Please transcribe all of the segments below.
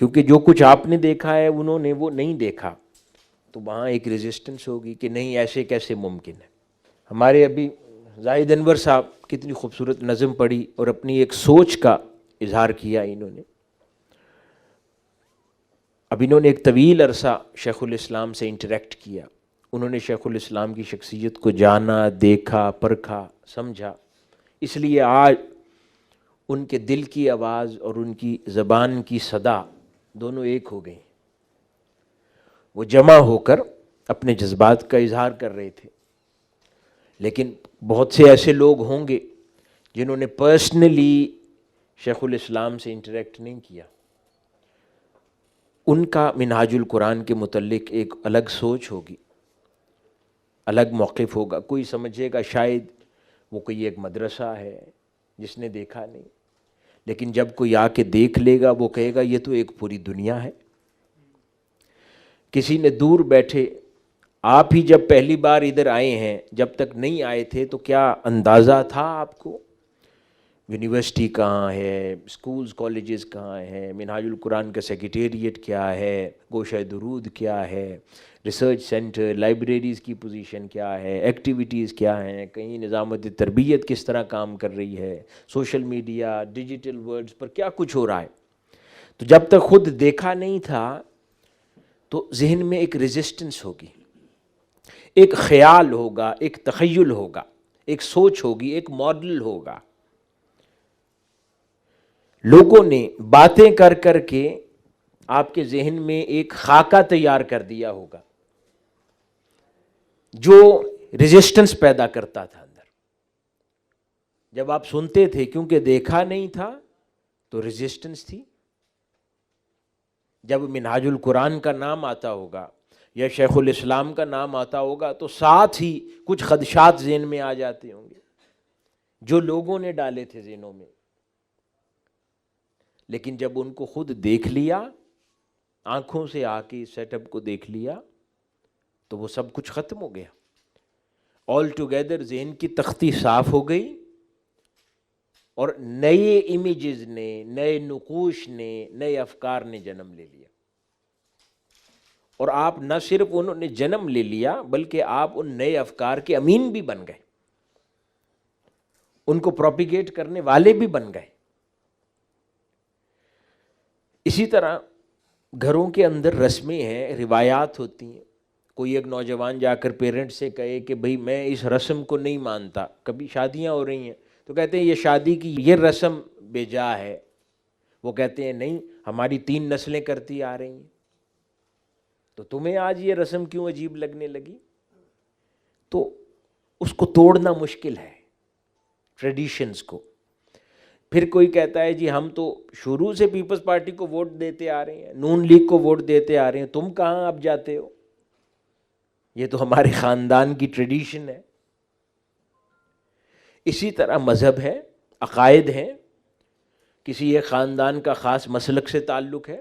کیونکہ جو کچھ آپ نے دیکھا ہے انہوں نے وہ نہیں دیکھا، تو وہاں ایک ریزسٹنس ہوگی کہ نہیں ایسے کیسے ممکن ہے۔ ہمارے ابھی زاہد انور صاحب کتنی خوبصورت نظم پڑھی اور اپنی ایک سوچ کا اظہار کیا انہوں نے۔ اب انہوں نے ایک طویل عرصہ شیخ الاسلام سے انٹریکٹ کیا، انہوں نے شیخ الاسلام کی شخصیت کو جانا، دیکھا، پرکھا، سمجھا، اس لیے آج ان کے دل کی آواز اور ان کی زبان کی صدا دونوں ایک ہو گئی، وہ جمع ہو کر اپنے جذبات کا اظہار کر رہے تھے۔ لیکن بہت سے ایسے لوگ ہوں گے جنہوں نے پرسنلی شیخ الاسلام سے انٹریکٹ نہیں کیا، ان کا منہاج القرآن کے متعلق ایک الگ سوچ ہوگی، الگ موقف ہوگا۔ کوئی سمجھے گا شاید وہ کوئی ایک مدرسہ ہے جس نے دیکھا نہیں، لیکن جب کوئی آ کے دیکھ لے گا وہ کہے گا یہ تو ایک پوری دنیا ہے۔ کسی نے دور بیٹھے، آپ ہی جب پہلی بار ادھر آئے ہیں، جب تک نہیں آئے تھے تو کیا اندازہ تھا آپ کو یونیورسٹی کہاں ہے، اسکولز کالجز کہاں ہیں، منہاج القرآن کا سیکریٹریٹ کیا ہے، گوشہ درود کیا ہے، ریسرچ سینٹر، لائبریریز کی پوزیشن کیا ہے، ایکٹیویٹیز کیا ہیں، کہیں نظامت تربیت کس طرح کام کر رہی ہے، سوشل میڈیا، ڈیجیٹل ورلڈز پر کیا کچھ ہو رہا ہے۔ تو جب تک خود دیکھا نہیں تھا تو ذہن میں ایک ریزسٹنس ہوگی، ایک خیال ہوگا، ایک تخیل ہوگا، ایک سوچ ہوگی، ایک ماڈل ہوگا۔ لوگوں نے باتیں کر کر کے آپ کے ذہن میں ایک خاکہ تیار کر دیا ہوگا جو ریزسٹنس پیدا کرتا تھا اندر۔ جب آپ سنتے تھے کیونکہ دیکھا نہیں تھا تو ریزسٹنس تھی، جب منہاج القرآن کا نام آتا ہوگا یا شیخ الاسلام کا نام آتا ہوگا تو ساتھ ہی کچھ خدشات ذہن میں آ جاتے ہوں گے جو لوگوں نے ڈالے تھے ذہنوں میں، لیکن جب ان کو خود دیکھ لیا، آنکھوں سے آ کے سیٹ اپ کو دیکھ لیا تو وہ سب کچھ ختم ہو گیا۔ آل ٹوگیدر ذہن کی تختی صاف ہو گئی اور نئے امیجز نے، نئے نقوش نے، نئے افکار نے جنم لے لیا۔ اور آپ نہ صرف انہوں نے جنم لے لیا بلکہ آپ ان نئے افکار کے امین بھی بن گئے، ان کو پروپیگیٹ کرنے والے بھی بن گئے۔ اسی طرح گھروں کے اندر رسمیں ہیں، روایات ہوتی ہیں۔ کوئی ایک نوجوان جا کر پیرنٹس سے کہے کہ بھئی میں اس رسم کو نہیں مانتا، کبھی شادیاں ہو رہی ہیں تو کہتے ہیں یہ شادی کی یہ رسم بے جا ہے، وہ کہتے ہیں نہیں ہماری 3 نسلیں کرتی آ رہی ہیں، تو تمہیں آج یہ رسم کیوں عجیب لگنے لگی؟ تو اس کو توڑنا مشکل ہے، ٹریڈیشنز کو۔ پھر کوئی کہتا ہے جی ہم تو شروع سے پیپلز پارٹی کو ووٹ دیتے آ رہے ہیں، نون لیگ کو ووٹ دیتے آ رہے ہیں، تم کہاں اب جاتے ہو؟ یہ تو ہمارے خاندان کی ٹریڈیشن ہے۔ اسی طرح مذہب ہے، عقائد ہیں، کسی ایک خاندان کا خاص مسلک سے تعلق ہے،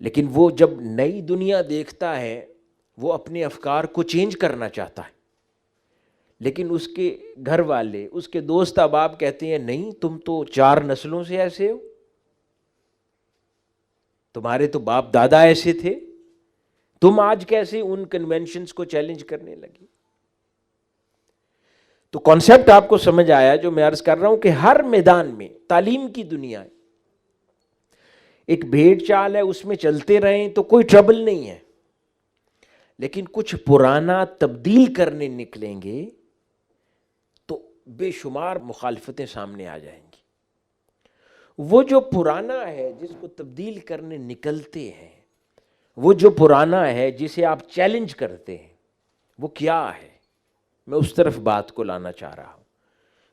لیکن وہ جب نئی دنیا دیکھتا ہے وہ اپنے افکار کو چینج کرنا چاہتا ہے، لیکن اس کے گھر والے، اس کے دوست احباب کہتے ہیں نہیں تم تو 4 نسلوں سے ایسے ہو، تمہارے تو باپ دادا ایسے تھے، تم آج کیسے ان کنونشنز کو چیلنج کرنے لگی؟ تو کانسیپٹ آپ کو سمجھ آیا جو میں عرض کر رہا ہوں کہ ہر میدان میں، تعلیم کی دنیا ہے، ایک بھیڑ چال ہے، اس میں چلتے رہیں تو کوئی ٹربل نہیں ہے، لیکن کچھ پرانا تبدیل کرنے نکلیں گے تو بے شمار مخالفتیں سامنے آ جائیں گی۔ وہ جو پرانا ہے جس کو تبدیل کرنے نکلتے ہیں، وہ جو پرانا ہے جسے آپ چیلنج کرتے ہیں، وہ کیا ہے؟ میں اس طرف بات کو لانا چاہ رہا ہوں۔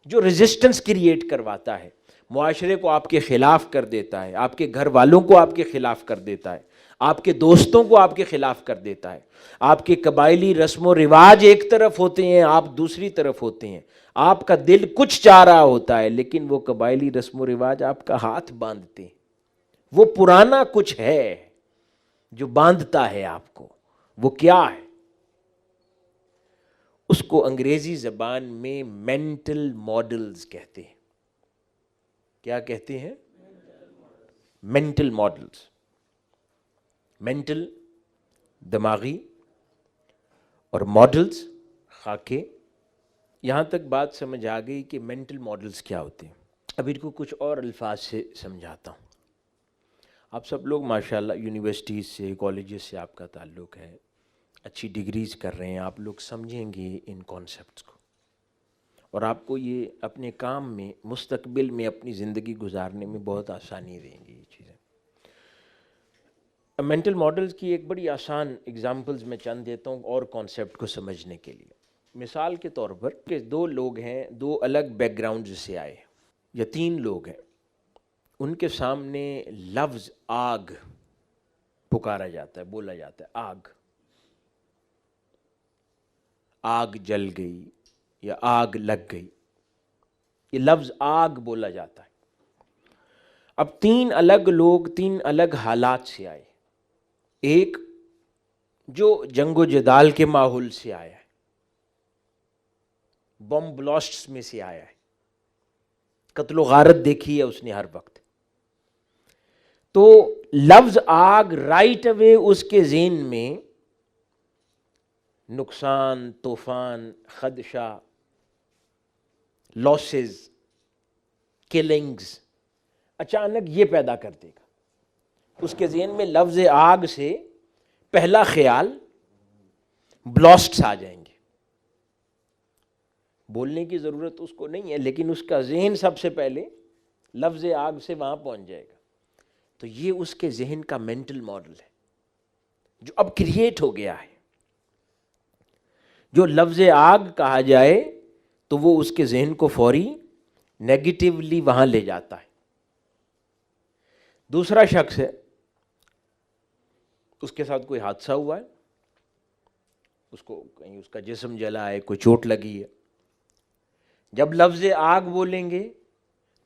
جو ریزسٹنس کریٹ کرواتا ہے، معاشرے کو آپ کے خلاف کر دیتا ہے، آپ کے گھر والوں کو آپ کے خلاف کر دیتا ہے، آپ کے دوستوں کو آپ کے خلاف کر دیتا ہے، آپ کے قبائلی رسم و رواج ایک طرف ہوتے ہیں، آپ دوسری طرف ہوتے ہیں، آپ کا دل کچھ چاہ رہا ہوتا ہے لیکن وہ قبائلی رسم و رواج آپ کا ہاتھ باندھتے ہیں۔ وہ پرانا کچھ ہے جو باندھتا ہے آپ کو، وہ کیا ہے؟ اس کو انگریزی زبان میں مینٹل ماڈلز کہتے ہیں۔ کیا کہتے ہیں؟ مینٹل ماڈلز، مینٹل دماغی اور ماڈلز خاکے. یہاں تک بات سمجھ آ گئی کہ مینٹل ماڈلز کیا ہوتے ہیں. اب ان کو کچھ اور الفاظ سے سمجھاتا ہوں. آپ سب لوگ ماشاءاللہ یونیورسٹیز سے، کالجز سے آپ کا تعلق ہے، اچھی ڈگریز کر رہے ہیں، آپ لوگ سمجھیں گے ان کانسیپٹس کو، اور آپ کو یہ اپنے کام میں، مستقبل میں اپنی زندگی گزارنے میں بہت آسانی دیں گی یہ چیزیں. مینٹل ماڈلز کی ایک بڑی آسان اگزامپلز میں چند دیتا ہوں اور کانسیپٹ کو سمجھنے کے لیے. مثال کے طور پر کہ دو لوگ ہیں، دو الگ بیک گراؤنڈز سے آئے، یا تین لوگ ہیں، ان کے سامنے لفظ آگ پکارا جاتا ہے، بولا جاتا ہے، آگ، آگ جل گئی یا آگ لگ گئی، یہ لفظ آگ بولا جاتا ہے. اب تین الگ لوگ تین الگ حالات سے آئے. ایک جو جنگ و جدال کے ماحول سے آیا ہے، بم بلاسٹس میں سے آیا ہے، قتل و غارت دیکھی ہے اس نے ہر وقت، تو لفظ آگ رائٹ اوے اس کے ذہن میں نقصان، طوفان، خدشہ، لاسز، کلنگز اچانک یہ پیدا کر دے گا. اس کے ذہن میں لفظ آگ سے پہلا خیال بلاسٹس آ جائیں گے. بولنے کی ضرورت اس کو نہیں ہے، لیکن اس کا ذہن سب سے پہلے لفظ آگ سے وہاں پہنچ جائے گا. تو یہ اس کے ذہن کا مینٹل ماڈل ہے جو اب کریٹ ہو گیا ہے. جو لفظ آگ کہا جائے تو وہ اس کے ذہن کو فوری نیگیٹیولی وہاں لے جاتا ہے. دوسرا شخص ہے، اس کے ساتھ کوئی حادثہ ہوا ہے، اس کو کہیں اس کا جسم جلا ہے، کوئی چوٹ لگی ہے. جب لفظ آگ بولیں گے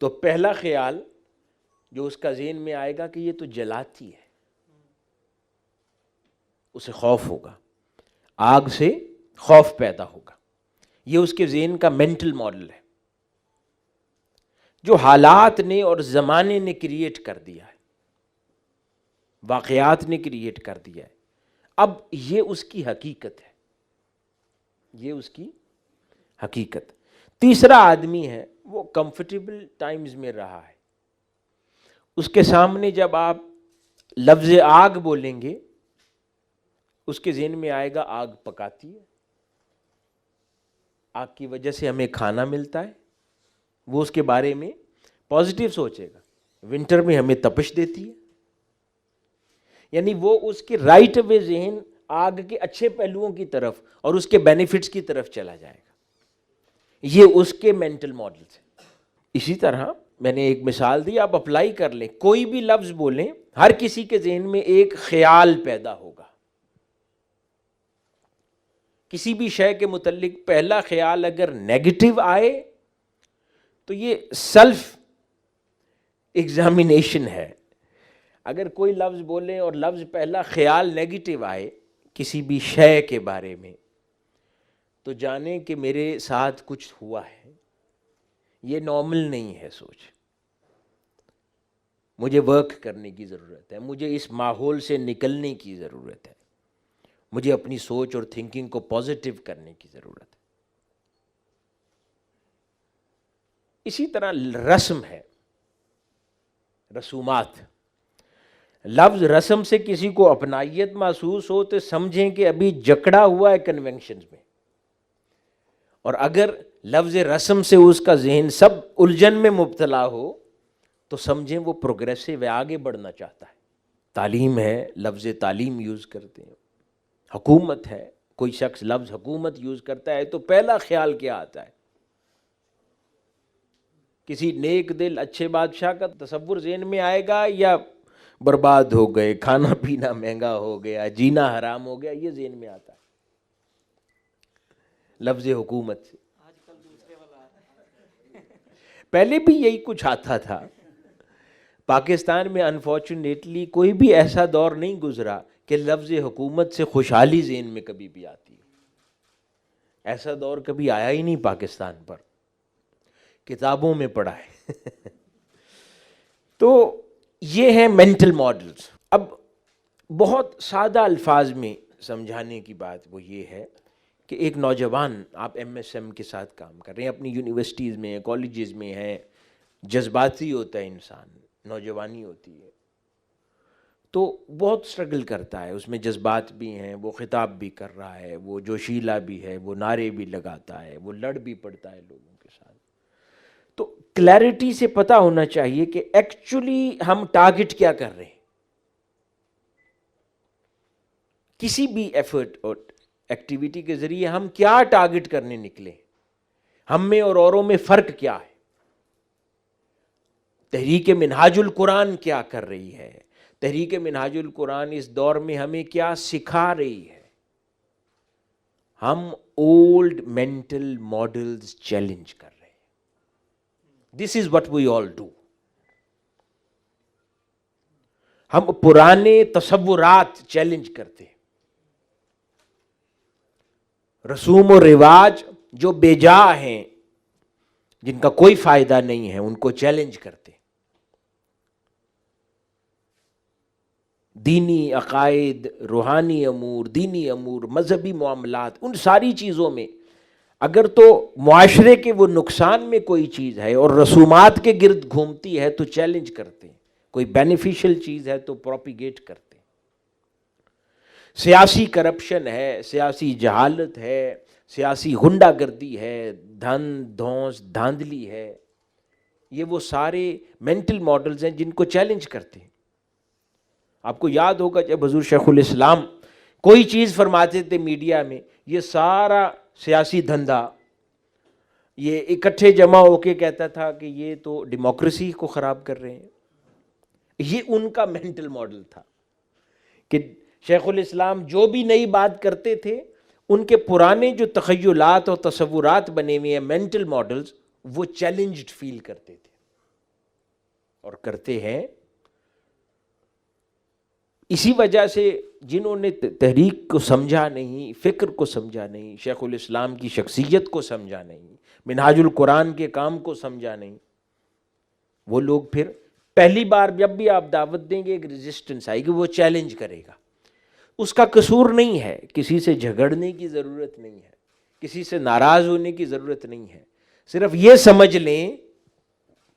تو پہلا خیال جو اس کا ذہن میں آئے گا کہ یہ تو جلاتی ہے، اسے خوف ہوگا، آگ سے خوف پیدا ہوگا. یہ اس کے ذہن کا مینٹل ماڈل ہے جو حالات نے اور زمانے نے کریٹ کر دیا ہے، واقعات نے کریٹ کر دیا ہے. اب یہ اس کی حقیقت ہے، یہ اس کی حقیقت. تیسرا آدمی ہے، وہ کمفرٹیبل ٹائمز میں رہا ہے. اس کے سامنے جب آپ لفظ آگ بولیں گے اس کے ذہن میں آئے گا آگ پکاتی ہے، آگ کی وجہ سے ہمیں کھانا ملتا ہے. وہ اس کے بارے میں پازیٹیو سوچے گا. ونٹر میں ہمیں تپش دیتی ہے، یعنی وہ اس کے رائٹ وے ذہن آگ کے اچھے پہلوؤں کی طرف اور اس کے بینیفٹس کی طرف چلا جائے گا. یہ اس کے مینٹل ماڈلز ہیں. اسی طرح میں نے ایک مثال دی، آپ اپلائی کر لیں. کوئی بھی لفظ بولیں، ہر کسی کے ذہن میں ایک خیال پیدا ہوگا. کسی بھی شے کے متعلق پہلا خیال اگر نیگیٹو آئے تو یہ سیلف ایگزامینیشن ہے. اگر کوئی لفظ بولیں اور لفظ پہلا خیال نیگیٹو آئے کسی بھی شے کے بارے میں، تو جانیں کہ میرے ساتھ کچھ ہوا ہے، یہ نارمل نہیں ہے سوچ. مجھے ورک کرنے کی ضرورت ہے، مجھے اس ماحول سے نکلنے کی ضرورت ہے، مجھے اپنی سوچ اور تھنکنگ کو پازیٹیو کرنے کی ضرورت ہے. اسی طرح رسم ہے، رسومات. لفظ رسم سے کسی کو اپنائیت محسوس ہو تو سمجھیں کہ ابھی جکڑا ہوا ہے کنونشنز میں، اور اگر لفظ رسم سے اس کا ذہن سب الجھن میں مبتلا ہو تو سمجھیں وہ پروگریسو ہے، آگے بڑھنا چاہتا ہے. تعلیم ہے، لفظ تعلیم یوز کرتے ہیں. حکومت ہے، کوئی شخص لفظ حکومت یوز کرتا ہے تو پہلا خیال کیا آتا ہے؟ کسی نیک دل اچھے بادشاہ کا تصور ذہن میں آئے گا، یا برباد ہو گئے، کھانا پینا مہنگا ہو گیا، جینا حرام ہو گیا، یہ ذہن میں آتا ہے لفظ حکومت سے. پہلے بھی یہی کچھ آتا تھا. پاکستان میں انفارچونیٹلی کوئی بھی ایسا دور نہیں گزرا کہ لفظ حکومت سے خوشحالی ذہن میں کبھی بھی آتی ہے. ایسا دور کبھی آیا ہی نہیں پاکستان پر، کتابوں میں پڑھا ہے. تو یہ ہیں مینٹل ماڈلز. اب بہت سادہ الفاظ میں سمجھانے کی بات وہ یہ ہے کہ ایک نوجوان، آپ ایم ایس ایم کے ساتھ کام کر رہے ہیں، اپنی یونیورسٹیز میں ہیں، کالجز میں ہیں، جذباتی ہوتا ہے انسان، نوجوانی ہوتی ہے تو بہت سٹرگل کرتا ہے، اس میں جذبات بھی ہیں، وہ خطاب بھی کر رہا ہے، وہ جوشیلا بھی ہے، وہ نعرے بھی لگاتا ہے، وہ لڑ بھی پڑتا ہے لوگوں کے ساتھ. تو کلیئرٹی سے پتہ ہونا چاہیے کہ ایکچولی ہم ٹارگٹ کیا کر رہے ہیں. کسی بھی ایفرٹ اور ایکٹیویٹی کے ذریعے ہم کیا ٹارگٹ کرنے نکلے، ہم میں اور اوروں میں فرق کیا ہے. تحریک منہاج القرآن کیا کر رہی ہے، تحریک منہاج القرآن اس دور میں ہمیں کیا سکھا رہی ہے. ہم اولڈ مینٹل ماڈلز چیلنج کر رہے ہیں. This is what we all do. ہم پرانے تصورات چیلنج کرتے ہیں، رسوم و رواج جو بے جا ہیں، جن کا کوئی فائدہ نہیں ہے، ان کو چیلنج کرتے. دینی عقائد، روحانی امور، دینی امور، مذہبی معاملات، ان ساری چیزوں میں اگر تو معاشرے کے وہ نقصان میں کوئی چیز ہے اور رسومات کے گرد گھومتی ہے تو چیلنج کرتے ہیں، کوئی بینیفیشل چیز ہے تو پروپیگیٹ کرتے ہیں. سیاسی کرپشن ہے، سیاسی جہالت ہے، سیاسی غنڈہ گردی ہے، دھن دھونس دھاندلی ہے، یہ وہ سارے مینٹل ماڈلز ہیں جن کو چیلنج کرتے ہیں. آپ کو یاد ہوگا جب حضور شیخ الاسلام کوئی چیز فرماتے تھے میڈیا میں، یہ سارا سیاسی دھندا یہ اکٹھے جمع ہو کے کہتا تھا کہ یہ تو ڈیموکریسی کو خراب کر رہے ہیں. یہ ان کا مینٹل ماڈل تھا کہ شیخ الاسلام جو بھی نئی بات کرتے تھے، ان کے پرانے جو تخیلات اور تصورات بنے ہوئے ہیں مینٹل ماڈلز، وہ چیلنجڈ فیل کرتے تھے اور کرتے ہیں. اسی وجہ سے جنہوں نے تحریک کو سمجھا نہیں، فکر کو سمجھا نہیں، شیخ الاسلام کی شخصیت کو سمجھا نہیں، منہاج القرآن کے کام کو سمجھا نہیں، وہ لوگ پھر پہلی بار جب بھی آپ دعوت دیں گے ایک ریزسٹنس آئے گی، وہ چیلنج کرے گا. اس کا قصور نہیں ہے، کسی سے جھگڑنے کی ضرورت نہیں ہے، کسی سے ناراض ہونے کی ضرورت نہیں ہے. صرف یہ سمجھ لیں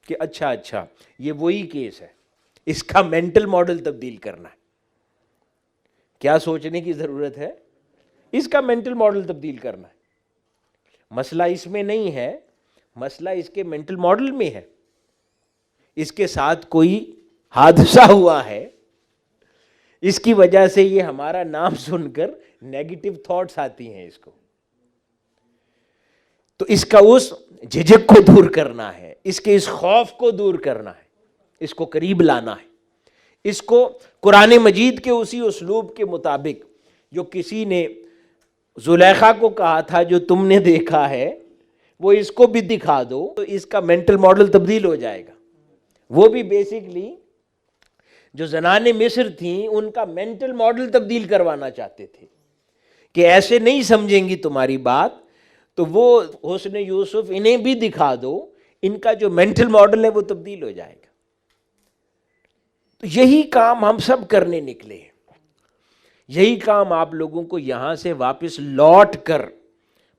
کہ اچھا یہ وہی کیس ہے، اس کا مینٹل ماڈل تبدیل کرنا ہے. کیا سوچنے کی ضرورت ہے؟ اس کا مینٹل ماڈل تبدیل کرنا ہے. مسئلہ اس میں نہیں ہے، مسئلہ اس کے مینٹل ماڈل میں ہے. اس کے ساتھ کوئی حادثہ ہوا ہے، اس کی وجہ سے یہ ہمارا نام سن کر نیگیٹو تھاٹس آتی ہیں اس کو. تو اس کا اس جھجک کو دور کرنا ہے، اس کے اس خوف کو دور کرنا ہے، اس کو قریب لانا ہے. اس کو قرآن مجید کے اسی اسلوب کے مطابق جو کسی نے زلیخا کو کہا تھا جو تم نے دیکھا ہے وہ اس کو بھی دکھا دو، تو اس کا مینٹل ماڈل تبدیل ہو جائے گا. وہ بھی بیسکلی جو زنان مصر تھیں ان کا مینٹل ماڈل تبدیل کروانا چاہتے تھے کہ ایسے نہیں سمجھیں گی تمہاری بات، تو وہ حسن یوسف انہیں بھی دکھا دو، ان کا جو مینٹل ماڈل ہے وہ تبدیل ہو جائے گا. تو یہی کام ہم سب کرنے نکلے ہیں. یہی کام آپ لوگوں کو یہاں سے واپس لوٹ کر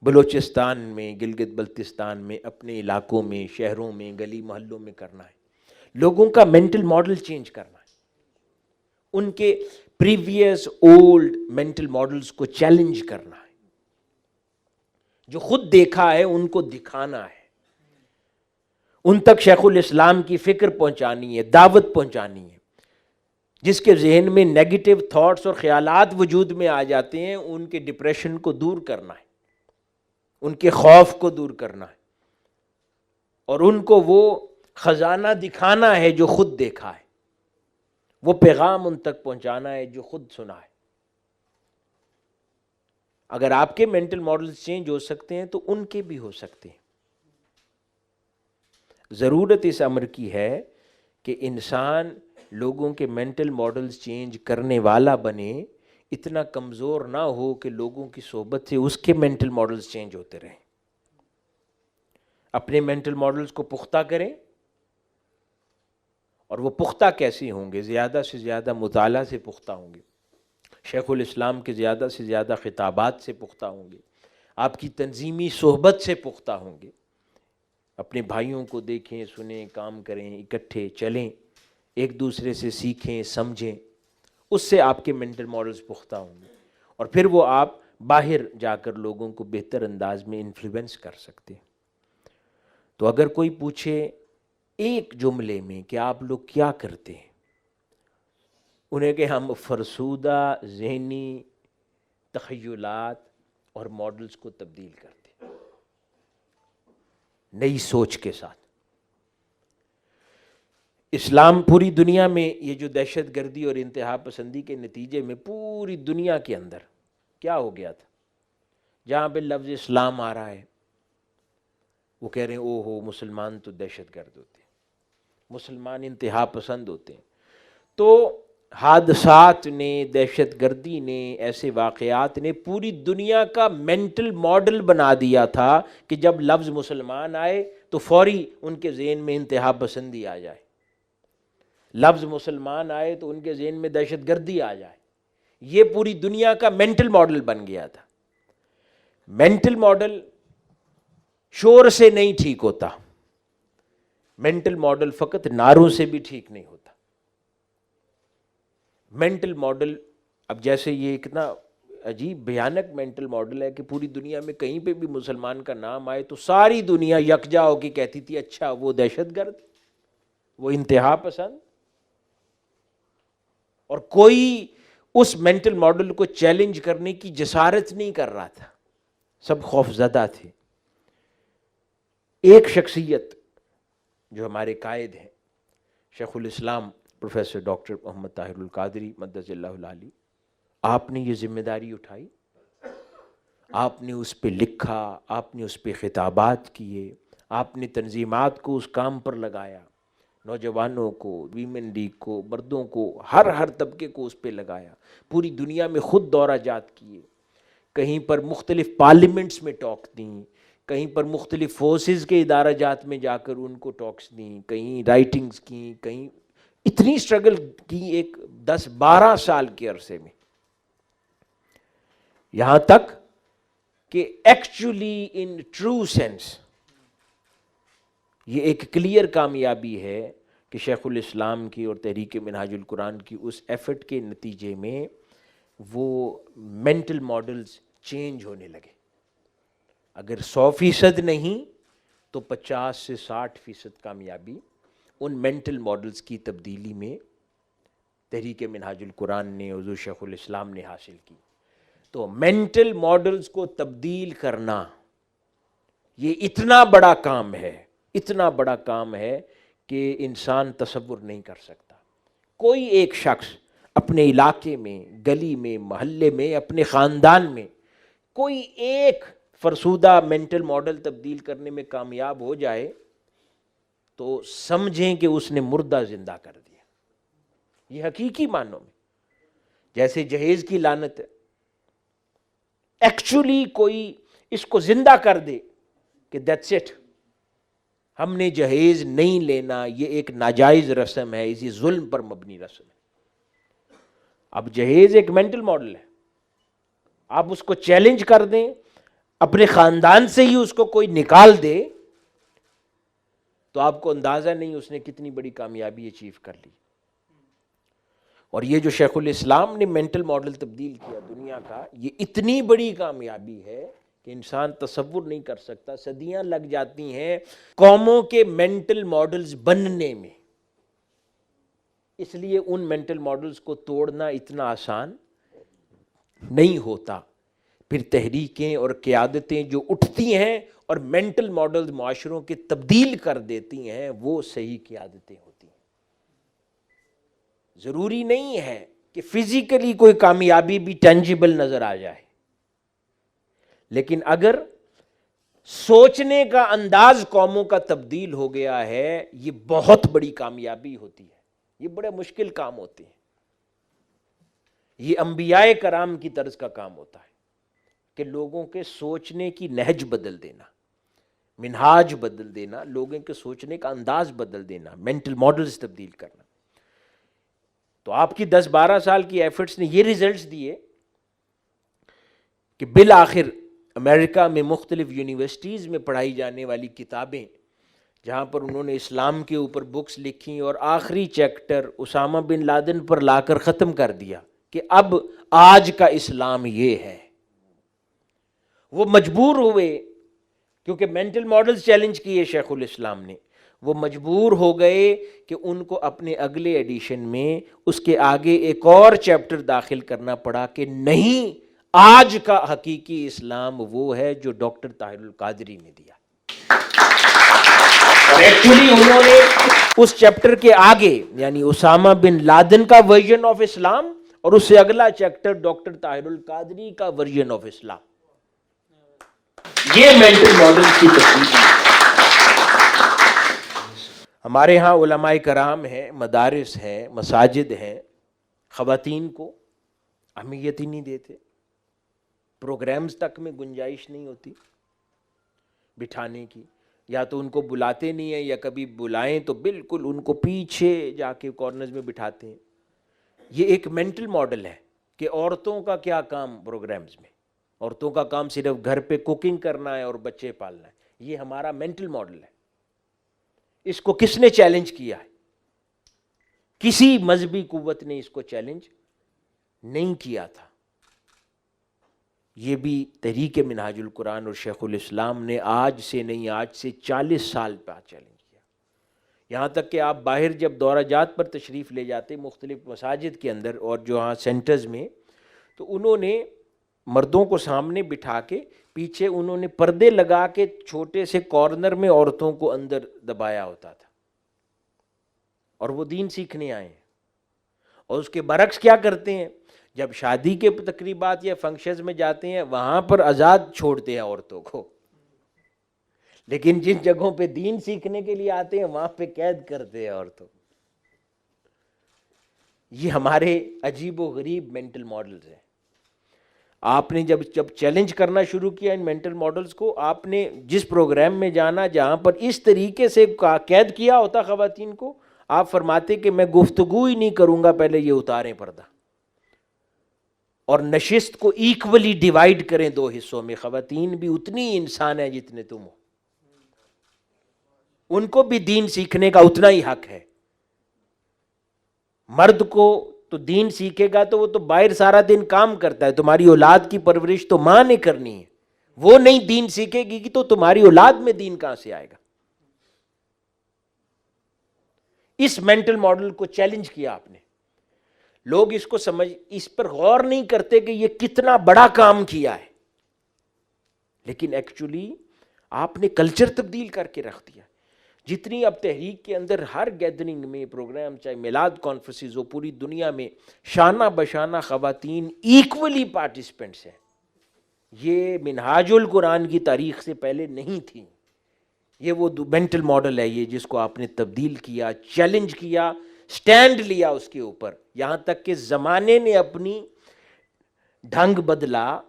بلوچستان میں، گلگت بلتستان میں، اپنے علاقوں میں، شہروں میں، گلی محلوں میں کرنا ہے. لوگوں کا مینٹل ماڈل چینج کرنا ہے، ان کے پریویس اولڈ مینٹل ماڈلز کو چیلنج کرنا ہے. جو خود دیکھا ہے ان کو دکھانا ہے، ان تک شیخ الاسلام کی فکر پہنچانی ہے، دعوت پہنچانی ہے. جس کے ذہن میں نیگیٹو تھاٹس اور خیالات وجود میں آ جاتے ہیں، ان کے ڈپریشن کو دور کرنا ہے، ان کے خوف کو دور کرنا ہے، اور ان کو وہ خزانہ دکھانا ہے جو خود دیکھا ہے، وہ پیغام ان تک پہنچانا ہے جو خود سنا ہے. اگر آپ کے مینٹل ماڈلز چینج ہو سکتے ہیں تو ان کے بھی ہو سکتے ہیں. ضرورت اس امر کی ہے کہ انسان لوگوں کے مینٹل ماڈلز چینج کرنے والا بنے، اتنا کمزور نہ ہو کہ لوگوں کی صحبت سے اس کے مینٹل ماڈلز چینج ہوتے رہیں. اپنے مینٹل ماڈلز کو پختہ کریں اور وہ پختہ کیسے ہوں گے؟ زیادہ سے زیادہ مطالعہ سے پختہ ہوں گے، شیخ الاسلام کے زیادہ سے زیادہ خطابات سے پختہ ہوں گے، آپ کی تنظیمی صحبت سے پختہ ہوں گے، اپنے بھائیوں کو دیکھیں، سنیں، کام کریں، اکٹھے چلیں، ایک دوسرے سے سیکھیں، سمجھیں، اس سے آپ کے مینٹل ماڈلز پختہ ہوں گے، اور پھر وہ آپ باہر جا کر لوگوں کو بہتر انداز میں انفلوئنس کر سکتے ہیں۔ تو اگر کوئی پوچھے ایک جملے میں کہ آپ لوگ کیا کرتے ہیں، انہیں کہ ہم فرسودہ ذہنی تخیلات اور ماڈلز کو تبدیل کرتے ہیں نئی سوچ کے ساتھ۔ اسلام پوری دنیا میں یہ جو دہشت گردی اور انتہا پسندی کے نتیجے میں پوری دنیا کے اندر کیا ہو گیا تھا، جہاں پہ لفظ اسلام آ رہا ہے وہ کہہ رہے ہیں او ہو مسلمان تو دہشت گرد ہوتے ہیں، مسلمان انتہا پسند ہوتے ہیں۔ تو حادثات نے، دہشت گردی نے، ایسے واقعات نے پوری دنیا کا مینٹل ماڈل بنا دیا تھا کہ جب لفظ مسلمان آئے تو فوری ان کے ذہن میں انتہا پسندی آ جائے، لفظ مسلمان آئے تو ان کے ذہن میں دہشت گردی آ جائے۔ یہ پوری دنیا کا مینٹل ماڈل بن گیا تھا۔ مینٹل ماڈل شور سے نہیں ٹھیک ہوتا، مینٹل ماڈل فقط نعروں سے بھی ٹھیک نہیں ہوتا۔ مینٹل ماڈل، اب جیسے یہ اتنا عجیب بھیانک مینٹل ماڈل ہے کہ پوری دنیا میں کہیں پہ بھی مسلمان کا نام آئے تو ساری دنیا یکجا ہو کے کہتی تھی اچھا وہ دہشت گرد، وہ انتہا پسند، اور کوئی اس مینٹل ماڈل کو چیلنج کرنے کی جسارت نہیں کر رہا تھا، سب خوف زدہ تھے۔ ایک شخصیت جو ہمارے قائد ہیں شیخ الاسلام پروفیسر ڈاکٹر محمد طاہر القادری مدث اللہ العالی، آپ نے یہ ذمہ داری اٹھائی، آپ نے اس پہ لکھا، آپ نے اس پہ خطابات کیے، آپ نے تنظیمات کو اس کام پر لگایا، نوجوانوں کو، ویمن لیگ کو، مردوں کو، ہر طبقے کو اس پہ لگایا، پوری دنیا میں خود دورہ جات کیے، کہیں پر مختلف پارلیمنٹس میں ٹاک دیں، کہیں پر مختلف فورسز کے ادارہ جات میں جا کر ان کو ٹاکس دیں، کہیں رائٹنگز کی، کہیں اتنی سٹرگل کی ایک 10-12 سال کے عرصے میں، یہاں تک کہ ایکچولی ان ٹرو سینس یہ ایک کلیئر کامیابی ہے کہ شیخ الاسلام کی اور تحریک منہاج القرآن کی اس ایفرٹ کے نتیجے میں وہ مینٹل ماڈلز چینج ہونے لگے۔ اگر 100% نہیں تو 50 سے 60% کامیابی ان مینٹل ماڈلز کی تبدیلی میں تحریک منہاج القرآن نے، حضور شیخ الاسلام نے حاصل کی۔ تو مینٹل ماڈلز کو تبدیل کرنا یہ اتنا بڑا کام ہے، اتنا بڑا کام ہے کہ انسان تصور نہیں کر سکتا۔ کوئی ایک شخص اپنے علاقے میں، گلی میں، محلے میں، اپنے خاندان میں کوئی ایک فرسودہ مینٹل ماڈل تبدیل کرنے میں کامیاب ہو جائے تو سمجھیں کہ اس نے مردہ زندہ کر دیا۔ یہ حقیقی معنوں میں جیسے جہیز کی لعنت ہے، ایکچولی کوئی اس کو زندہ کر دے کہ دیٹس اٹ، ہم نے جہیز نہیں لینا، یہ ایک ناجائز رسم ہے، اسی ظلم پر مبنی رسم ہے۔ اب جہیز ایک مینٹل ماڈل ہے، آپ اس کو چیلنج کر دیں، اپنے خاندان سے ہی اس کو کوئی نکال دے تو آپ کو اندازہ نہیں اس نے کتنی بڑی کامیابی اچیو کر لی۔ اور یہ جو شیخ الاسلام نے مینٹل ماڈل تبدیل کیا دنیا کا، یہ اتنی بڑی کامیابی ہے کہ انسان تصور نہیں کر سکتا۔ صدیاں لگ جاتی ہیں قوموں کے مینٹل ماڈلز بننے میں، اس لیے ان مینٹل ماڈلز کو توڑنا اتنا آسان نہیں ہوتا۔ پھر تحریکیں اور قیادتیں جو اٹھتی ہیں اور مینٹل ماڈلز معاشروں کے تبدیل کر دیتی ہیں، وہ صحیح قیادتیں ہوتی ہیں۔ ضروری نہیں ہے کہ فزیکلی کوئی کامیابی بھی ٹینجیبل نظر آ جائے، لیکن اگر سوچنے کا انداز قوموں کا تبدیل ہو گیا ہے، یہ بہت بڑی کامیابی ہوتی ہے۔ یہ بڑے مشکل کام ہوتے ہیں، یہ انبیاء کرام کی طرز کا کام ہوتا ہے کہ لوگوں کے سوچنے کی نہج بدل دینا۔ منہاج بدل دینا، لوگوں کے سوچنے کا انداز بدل دینا، مینٹل ماڈلز تبدیل کرنا. تو آپ کی 10-12 سال کی ایفرٹس نے یہ ریزلٹس دیے کہ بالآخر امریکہ میں مختلف یونیورسٹیز میں پڑھائی جانے والی کتابیں جہاں پر انہوں نے اسلام کے اوپر بکس لکھی اور آخری چیپٹر اسامہ بن لادن پر لا کر ختم کر دیا کہ اب آج کا اسلام یہ ہے. وہ مجبور ہوئے کیونکہ مینٹل ماڈلز چیلنج کیے شیخ الاسلام نے، وہ مجبور ہو گئے کہ ان کو اپنے اگلے ایڈیشن میں اس کے آگے ایک اور چیپٹر داخل کرنا پڑا کہ نہیں، آج کا حقیقی اسلام وہ ہے جو ڈاکٹر طاہر القادری نے دیا. اور ایکچولی انہوں نے اس چیپٹر کے آگے یعنی اسامہ بن لادن کا ورژن آف اسلام اور اس سے اگلا چیپٹر ڈاکٹر طاہر القادری کا ورژن آف اسلام. یہ مینٹل ماڈل کی تفصیل ہے. ہمارے ہاں علماء کرام ہیں، مدارس ہیں، مساجد ہیں، خواتین کو اہمیت ہی نہیں دیتے، پروگرامز تک میں گنجائش نہیں ہوتی بٹھانے کی، یا تو ان کو بلاتے نہیں ہیں یا کبھی بلائیں تو بالکل ان کو پیچھے جا کے کارنرز میں بٹھاتے ہیں. یہ ایک مینٹل ماڈل ہے کہ عورتوں کا کیا کام پروگرامز میں، عورتوں کا کام صرف گھر پہ کوکنگ کرنا ہے اور بچے پالنا ہے. یہ ہمارا مینٹل ماڈل ہے. اس کو کس نے چیلنج کیا ہے؟ کسی مذہبی قوت نے اس کو چیلنج نہیں کیا تھا. یہ بھی تحریک منہاج القرآن اور شیخ الاسلام نے آج سے نہیں، آج سے 40 سال بعد چیلنج کیا. یہاں تک کہ آپ باہر جب دورہ جات پر تشریف لے جاتے مختلف مساجد کے اندر اور جو ہاں سینٹرز میں، تو انہوں نے مردوں کو سامنے بٹھا کے پیچھے انہوں نے پردے لگا کے چھوٹے سے کارنر میں عورتوں کو اندر دبایا ہوتا تھا، اور وہ دین سیکھنے آئے ہیں. اور اس کے برعکس کیا کرتے ہیں، جب شادی کے تقریبات یا فنکشنز میں جاتے ہیں وہاں پر آزاد چھوڑتے ہیں عورتوں کو، لیکن جن جگہوں پہ دین سیکھنے کے لیے آتے ہیں وہاں پہ قید کرتے ہیں عورتوں. یہ ہمارے عجیب و غریب مینٹل ماڈلز ہیں. آپ نے جب چیلنج کرنا شروع کیا ان مینٹل ماڈلز کو، آپ نے جس پروگرام میں جانا جہاں پر اس طریقے سے قید کیا ہوتا خواتین کو، آپ فرماتے کہ میں گفتگو ہی نہیں کروں گا، پہلے یہ اتاریں پردہ اور نشست کو ایکولی ڈیوائیڈ کریں 2 حصوں میں. خواتین بھی اتنی انسان ہیں جتنے تم ہو، ان کو بھی دین سیکھنے کا اتنا ہی حق ہے. مرد کو تو دین سیکھے گا تو وہ تو باہر سارا دن کام کرتا ہے، تمہاری اولاد کی پرورش تو ماں نے کرنی ہے، وہ نہیں دین سیکھے گی تو تمہاری اولاد میں دین کہاں سے آئے گا. اس مینٹل ماڈل کو چیلنج کیا آپ نے. لوگ اس کو اس پر غور نہیں کرتے کہ یہ کتنا بڑا کام کیا ہے، لیکن ایکچولی آپ نے کلچر تبدیل کر کے رکھ دیا. جتنی اب تحریک کے اندر ہر گیدرنگ میں پروگرام، چاہے میلاد کانفرنسز ہو، پوری دنیا میں شانہ بشانہ خواتین ایکولی پارٹیسپینٹس ہیں. یہ منہاج القرآن کی تاریخ سے پہلے نہیں تھی. یہ وہ مینٹل ماڈل ہے یہ جس کو آپ نے تبدیل کیا، چیلنج کیا، سٹینڈ لیا اس کے اوپر، یہاں تک کہ زمانے نے اپنی ڈھنگ بدلا،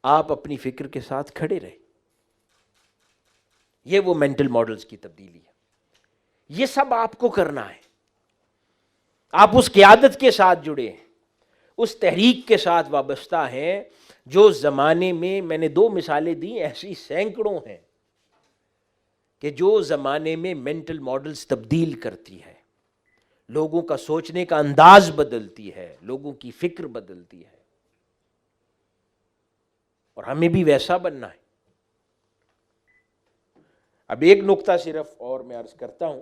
آپ اپنی فکر کے ساتھ کھڑے رہے. یہ وہ مینٹل ماڈلز کی تبدیلی ہے. یہ سب آپ کو کرنا ہے. آپ اس قیادت کے ساتھ جڑے ہیں، اس تحریک کے ساتھ وابستہ ہیں جو زمانے میں نے 2 مثالیں دی، ایسی سینکڑوں ہیں کہ جو زمانے میں مینٹل ماڈلز تبدیل کرتی ہے، لوگوں کا سوچنے کا انداز بدلتی ہے، لوگوں کی فکر بدلتی ہے. اور ہمیں بھی ویسا بننا ہے. اب ایک نقطہ صرف اور میں عرض کرتا ہوں.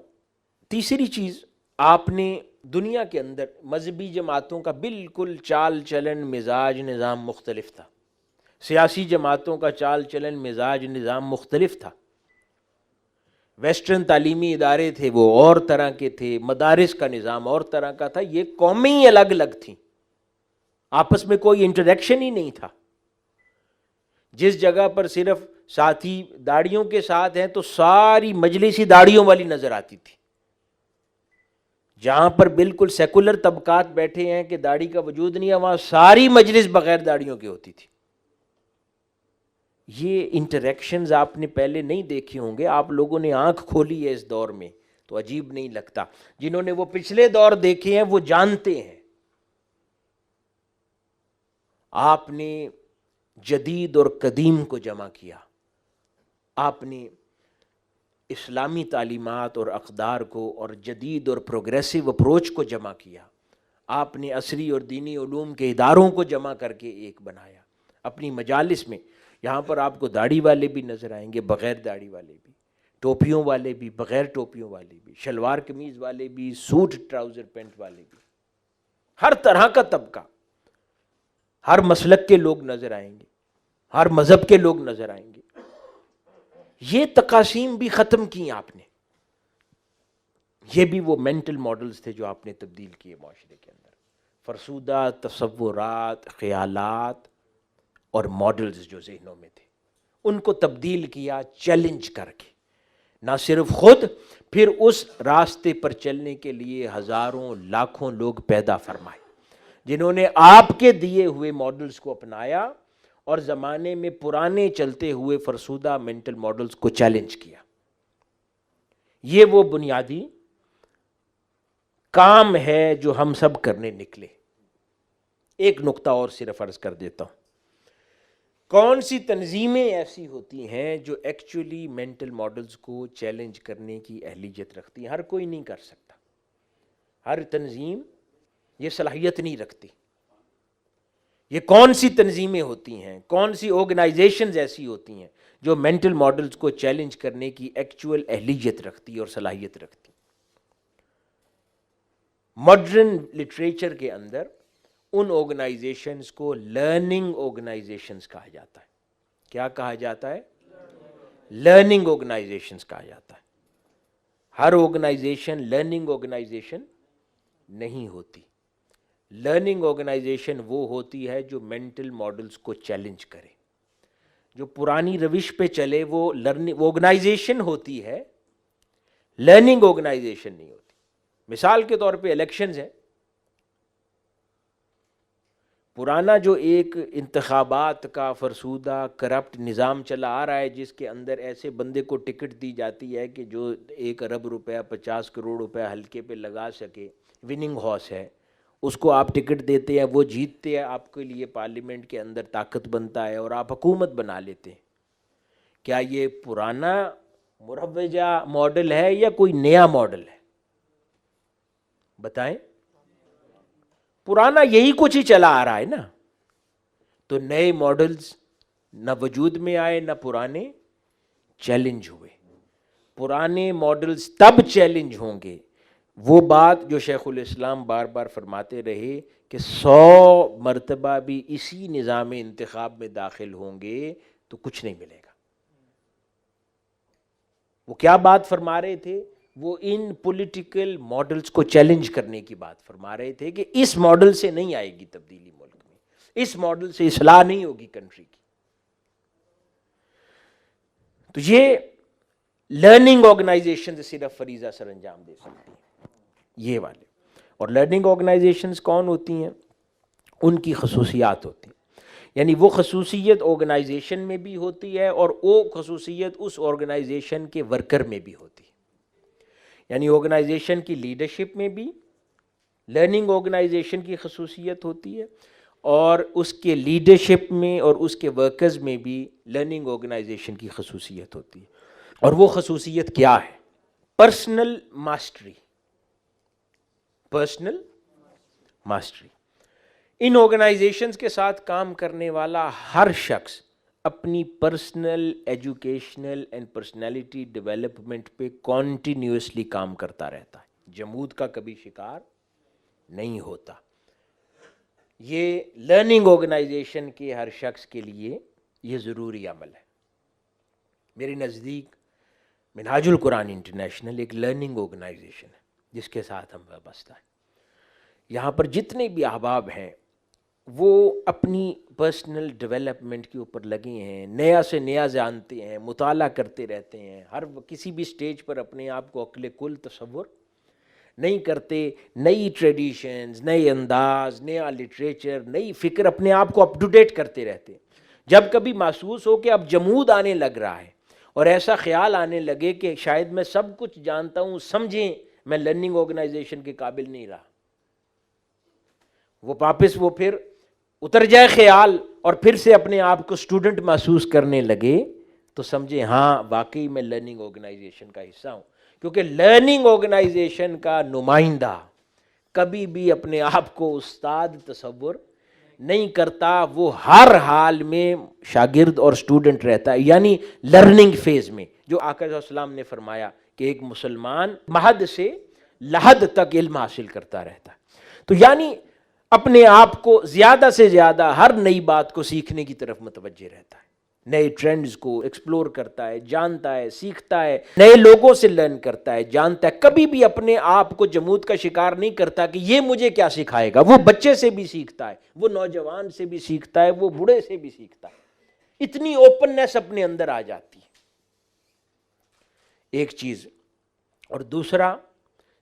تیسری چیز، آپ نے دنیا کے اندر مذہبی جماعتوں کا بالکل چال چلن، مزاج، نظام مختلف تھا. سیاسی جماعتوں کا چال چلن، مزاج، نظام مختلف تھا. ویسٹرن تعلیمی ادارے تھے وہ اور طرح کے تھے، مدارس کا نظام اور طرح کا تھا. یہ قومیں ہی الگ الگ تھیں، آپس میں کوئی انٹریکشن ہی نہیں تھا. جس جگہ پر صرف ساتھی داڑھیوں کے ساتھ ہیں تو ساری مجلس ہی داڑھیوں والی نظر آتی تھی. جہاں پر بالکل سیکولر طبقات بیٹھے ہیں کہ داڑھی کا وجود نہیں ہے، وہاں ساری مجلس بغیر داڑھیوں کی ہوتی تھی. یہ انٹریکشنز آپ نے پہلے نہیں دیکھے ہوں گے، آپ لوگوں نے آنکھ کھولی ہے اس دور میں تو عجیب نہیں لگتا. جنہوں نے وہ پچھلے دور دیکھے ہیں وہ جانتے ہیں. آپ نے جدید اور قدیم کو جمع کیا، آپ نے اسلامی تعلیمات اور اقدار کو اور جدید اور پروگریسو اپروچ کو جمع کیا، آپ نے عصری اور دینی علوم کے اداروں کو جمع کر کے ایک بنایا. اپنی مجالس میں یہاں پر آپ کو داڑھی والے بھی نظر آئیں گے، بغیر داڑھی والے بھی، ٹوپیوں والے بھی، بغیر ٹوپیوں والے بھی، شلوار قمیض والے بھی، سوٹ ٹراؤزر پینٹ والے بھی، ہر طرح کا طبقہ، ہر مسلک کے لوگ نظر آئیں گے، ہر مذہب کے لوگ نظر آئیں گے. یہ تقاسیم بھی ختم کی آپ نے. یہ بھی وہ مینٹل ماڈلز تھے جو آپ نے تبدیل کیے معاشرے کے اندر. فرسودہ تصورات، خیالات اور ماڈلز جو ذہنوں میں تھے ان کو تبدیل کیا چیلنج کر کے. نہ صرف خود، پھر اس راستے پر چلنے کے لیے ہزاروں لاکھوں لوگ پیدا فرمائے جنہوں نے آپ کے دیے ہوئے ماڈلز کو اپنایا اور زمانے میں پرانے چلتے ہوئے فرسودہ مینٹل ماڈلز کو چیلنج کیا. یہ وہ بنیادی کام ہے جو ہم سب کرنے نکلے. ایک نقطہ اور صرف عرض کر دیتا ہوں. کون سی تنظیمیں ایسی ہوتی ہیں جو ایکچولی مینٹل ماڈلز کو چیلنج کرنے کی اہلیت رکھتی ہیں؟ ہر کوئی نہیں کر سکتا، ہر تنظیم یہ صلاحیت نہیں رکھتی. یہ کون سی تنظیمیں ہوتی ہیں، کون سی آرگنائزیشنز ایسی ہوتی ہیں جو مینٹل ماڈلز کو چیلنج کرنے کی ایکچوئل اہلیت رکھتی اور صلاحیت رکھتی؟ ماڈرن لٹریچر کے اندر ان آرگنائزیشنز کو لرننگ آرگنائزیشنز کہا جاتا ہے. کیا کہا جاتا ہے؟ لرننگ آرگنائزیشنز کہا جاتا ہے. ہر آرگنائزیشن لرننگ آرگنائزیشن نہیں ہوتی. لرننگ آرگنائزیشن وہ ہوتی ہے جو مینٹل ماڈلز کو چیلنج کرے. جو پرانی روش پہ چلے وہ لرننگ آرگنائزیشن ہوتی ہے، لرننگ آرگنائزیشن نہیں ہوتی. مثال کے طور پہ الیکشنز ہیں. پرانا جو ایک انتخابات کا فرسودہ کرپٹ نظام چلا آ رہا ہے جس کے اندر ایسے بندے کو ٹکٹ دی جاتی ہے کہ جو 1 ارب روپیہ 50 کروڑ روپیہ حلقے پہ لگا سکے، وننگ ہارس ہے، اس کو آپ ٹکٹ دیتے ہیں، وہ جیتتے ہیں، آپ کے لیے پارلیمنٹ کے اندر طاقت بنتا ہے اور آپ حکومت بنا لیتے ہیں. کیا یہ پرانا مروجہ ماڈل ہے یا کوئی نیا ماڈل ہے؟ بتائیں. پرانا یہی کچھ ہی چلا آ رہا ہے نا. تو نئے ماڈلز نہ وجود میں آئے نہ پرانے چیلنج ہوئے. پرانے ماڈلز تب چیلنج ہوں گے. وہ بات جو شیخ الاسلام بار بار فرماتے رہے کہ 100 مرتبہ بھی اسی نظام انتخاب میں داخل ہوں گے تو کچھ نہیں ملے گا. وہ کیا بات فرما رہے تھے؟ وہ ان پولیٹیکل ماڈلز کو چیلنج کرنے کی بات فرما رہے تھے کہ اس ماڈل سے نہیں آئے گی تبدیلی ملک میں، اس ماڈل سے اصلاح نہیں ہوگی کنٹری کی. تو یہ لرننگ آرگنائزیشن صرف فریضہ سر انجام دے سکتی ہیں، یہ والے. اور لرننگ آرگنائزیشنز کون ہوتی ہیں؟ ان کی خصوصیات ہوتی ہیں. یعنی وہ خصوصیت آرگنائزیشن میں بھی ہوتی ہے اور وہ خصوصیت اس آرگنائزیشن کے ورکر میں بھی ہوتی ہے. یعنی آرگنائزیشن کی لیڈرشپ میں بھی لرننگ آرگنائزیشن کی خصوصیت ہوتی ہے اور اس کے لیڈرشپ میں اور اس کے ورکرز میں بھی لرننگ آرگنائزیشن کی خصوصیت ہوتی ہے. اور وہ خصوصیت کیا ہے؟ Personal mastery. Personal mastery. ان آرگنائزیشنز کے ساتھ کام کرنے والا ہر شخص اپنی personal educational and personality development پہ کانٹینیوسلی کام کرتا رہتا ہے، جمود کا کبھی شکار نہیں ہوتا. یہ لرننگ آرگنائزیشن کے ہر شخص کے لیے یہ ضروری عمل ہے. میرے نزدیک منہاج القرآن انٹرنیشنل ایک لرننگ آرگنائزیشن ہے جس کے ساتھ ہم وابستہ ہیں. یہاں پر جتنے بھی احباب ہیں وہ اپنی پرسنل ڈیولپمنٹ کے اوپر لگے ہیں، نیا سے نیا جانتے ہیں، مطالعہ کرتے رہتے ہیں. ہر کسی بھی سٹیج پر اپنے آپ کو عقل کل تصور نہیں کرتے. نئی ٹریڈیشنز، نئے انداز، نیا لٹریچر، نئی فکر، اپنے آپ کو اپ ٹو ڈیٹ کرتے رہتے. جب کبھی محسوس ہو کہ اب جمود آنے لگ رہا ہے اور ایسا خیال آنے لگے کہ شاید میں سب کچھ جانتا ہوں، سمجھیں میں لرننگ آرگنائزیشن کے قابل نہیں رہا، وہ پھر اتر جائے خیال اور پھر سے اپنے آپ کو اسٹوڈنٹ محسوس کرنے لگے، تو سمجھیں ہاں واقعی میں لرننگ آرگنائزیشن کا حصہ ہوں. کیونکہ لرننگ آرگنائزیشن کا نمائندہ کبھی بھی اپنے آپ کو استاد تصور نہیں کرتا، وہ ہر حال میں شاگرد اور اسٹوڈنٹ رہتا ہے. یعنی لرننگ فیز میں جو آقا صلی اللہ علیہ وسلم نے فرمایا کہ ایک مسلمان مہد سے لحد تک علم حاصل کرتا رہتا ہے. تو یعنی اپنے آپ کو زیادہ سے زیادہ ہر نئی بات کو سیکھنے کی طرف متوجہ رہتا ہے، نئے ٹرینڈز کو ایکسپلور کرتا ہے، جانتا ہے، سیکھتا ہے، نئے لوگوں سے لرن کرتا ہے، جانتا ہے. کبھی بھی اپنے آپ کو جمود کا شکار نہیں کرتا کہ یہ مجھے کیا سکھائے گا. وہ بچے سے بھی سیکھتا ہے، وہ نوجوان سے بھی سیکھتا ہے، وہ بوڑھے سے بھی سیکھتا ہے. اتنی اوپننیس اپنے اندر آ جاتی ہے، ایک چیز. اور دوسرا،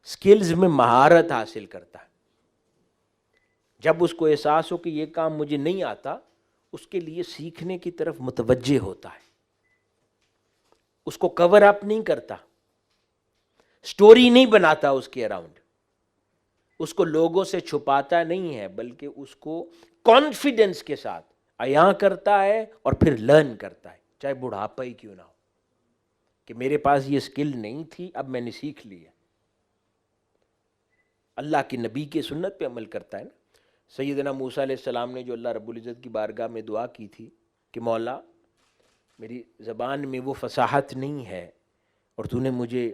سکلز میں مہارت حاصل کرتا ہے. جب اس کو احساس ہو کہ یہ کام مجھے نہیں آتا، اس کے لیے سیکھنے کی طرف متوجہ ہوتا ہے، اس کو کور اپ نہیں کرتا، سٹوری نہیں بناتا اس کے اراؤنڈ، اس کو لوگوں سے چھپاتا نہیں ہے، بلکہ اس کو کانفیڈنس کے ساتھ عیاں کرتا ہے اور پھر لرن کرتا ہے، چاہے بڑھاپا ہی کیوں نہ ہو، کہ میرے پاس یہ سکل نہیں تھی، اب میں نے سیکھ لی ہے. اللہ کے نبی کے سنت پہ عمل کرتا ہے نا. سیدنا موسیٰ علیہ السلام نے جو اللہ رب العزت کی بارگاہ میں دعا کی تھی کہ مولا میری زبان میں وہ فصاحت نہیں ہے اور تو نے مجھے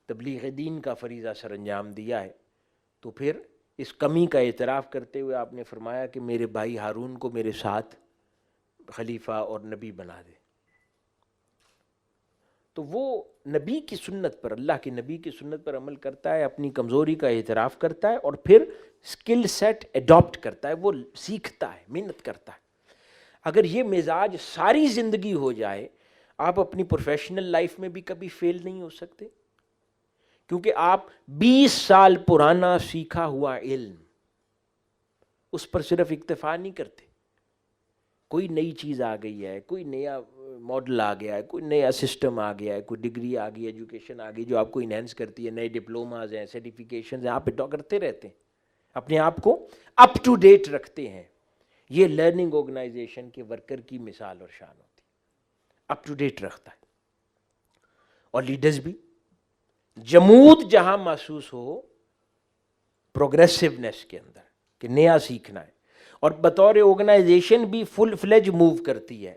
تبلیغ دین کا فریضہ سر انجام دیا ہے، تو پھر اس کمی کا اعتراف کرتے ہوئے آپ نے فرمایا کہ میرے بھائی ہارون کو میرے ساتھ خلیفہ اور نبی بنا دے. تو وہ نبی کی سنت پر، اللہ کے نبی کی سنت پر عمل کرتا ہے، اپنی کمزوری کا اعتراف کرتا ہے اور پھر سکل سیٹ اڈاپٹ کرتا ہے، وہ سیکھتا ہے، محنت کرتا ہے. اگر یہ مزاج ساری زندگی ہو جائے، آپ اپنی پروفیشنل لائف میں بھی کبھی فیل نہیں ہو سکتے، کیونکہ آپ 20 سال پرانا سیکھا ہوا علم، اس پر صرف اکتفا نہیں کرتے. کوئی نئی چیز آ گئی ہے، کوئی نیا ماڈل آ گیا ہے، کوئی نیا سسٹم آ گیا ہے، کوئی ڈگری آ گئی، ایجوکیشن آ گئی جو آپ کو انہینس کرتی ہے، نئے ڈپلوماز ہیں، سرٹیفیکیشنز ہیں، آپ کرتے رہتے ہیں، اپنے آپ کو اپ ٹو ڈیٹ رکھتے ہیں. یہ لرننگ آرگنائزیشن کے ورکر کی مثال اور شان ہوتی ہے، اپ ٹو ڈیٹ رکھتا ہے. اور لیڈرز بھی جمود جہاں محسوس ہو پروگریسونیس کے اندر کہ نیا سیکھنا ہے، اور بطور آرگنائزیشن بھی فل فلیج موو کرتی ہے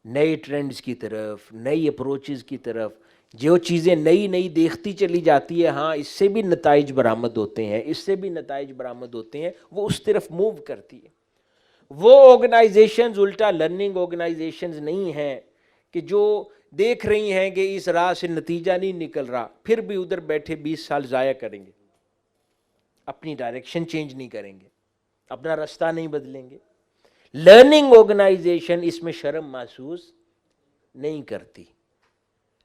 نئے ٹرینڈز کی طرف، نئی اپروچز کی طرف. جو چیزیں نئی نئی دیکھتی چلی جاتی ہے، ہاں اس سے بھی نتائج برآمد ہوتے ہیں، اس سے بھی نتائج برآمد ہوتے ہیں، وہ اس طرف موو کرتی ہے. وہ آرگنائزیشنز الٹا لرننگ آرگنائزیشنز نہیں ہیں کہ جو دیکھ رہی ہیں کہ اس راہ سے نتیجہ نہیں نکل رہا، پھر بھی ادھر بیٹھے 20 سال ضائع کریں گے، اپنی ڈائریکشن چینج نہیں کریں گے، اپنا راستہ نہیں بدلیں گے. لرننگ آرگنائزیشن اس میں شرم محسوس نہیں کرتی.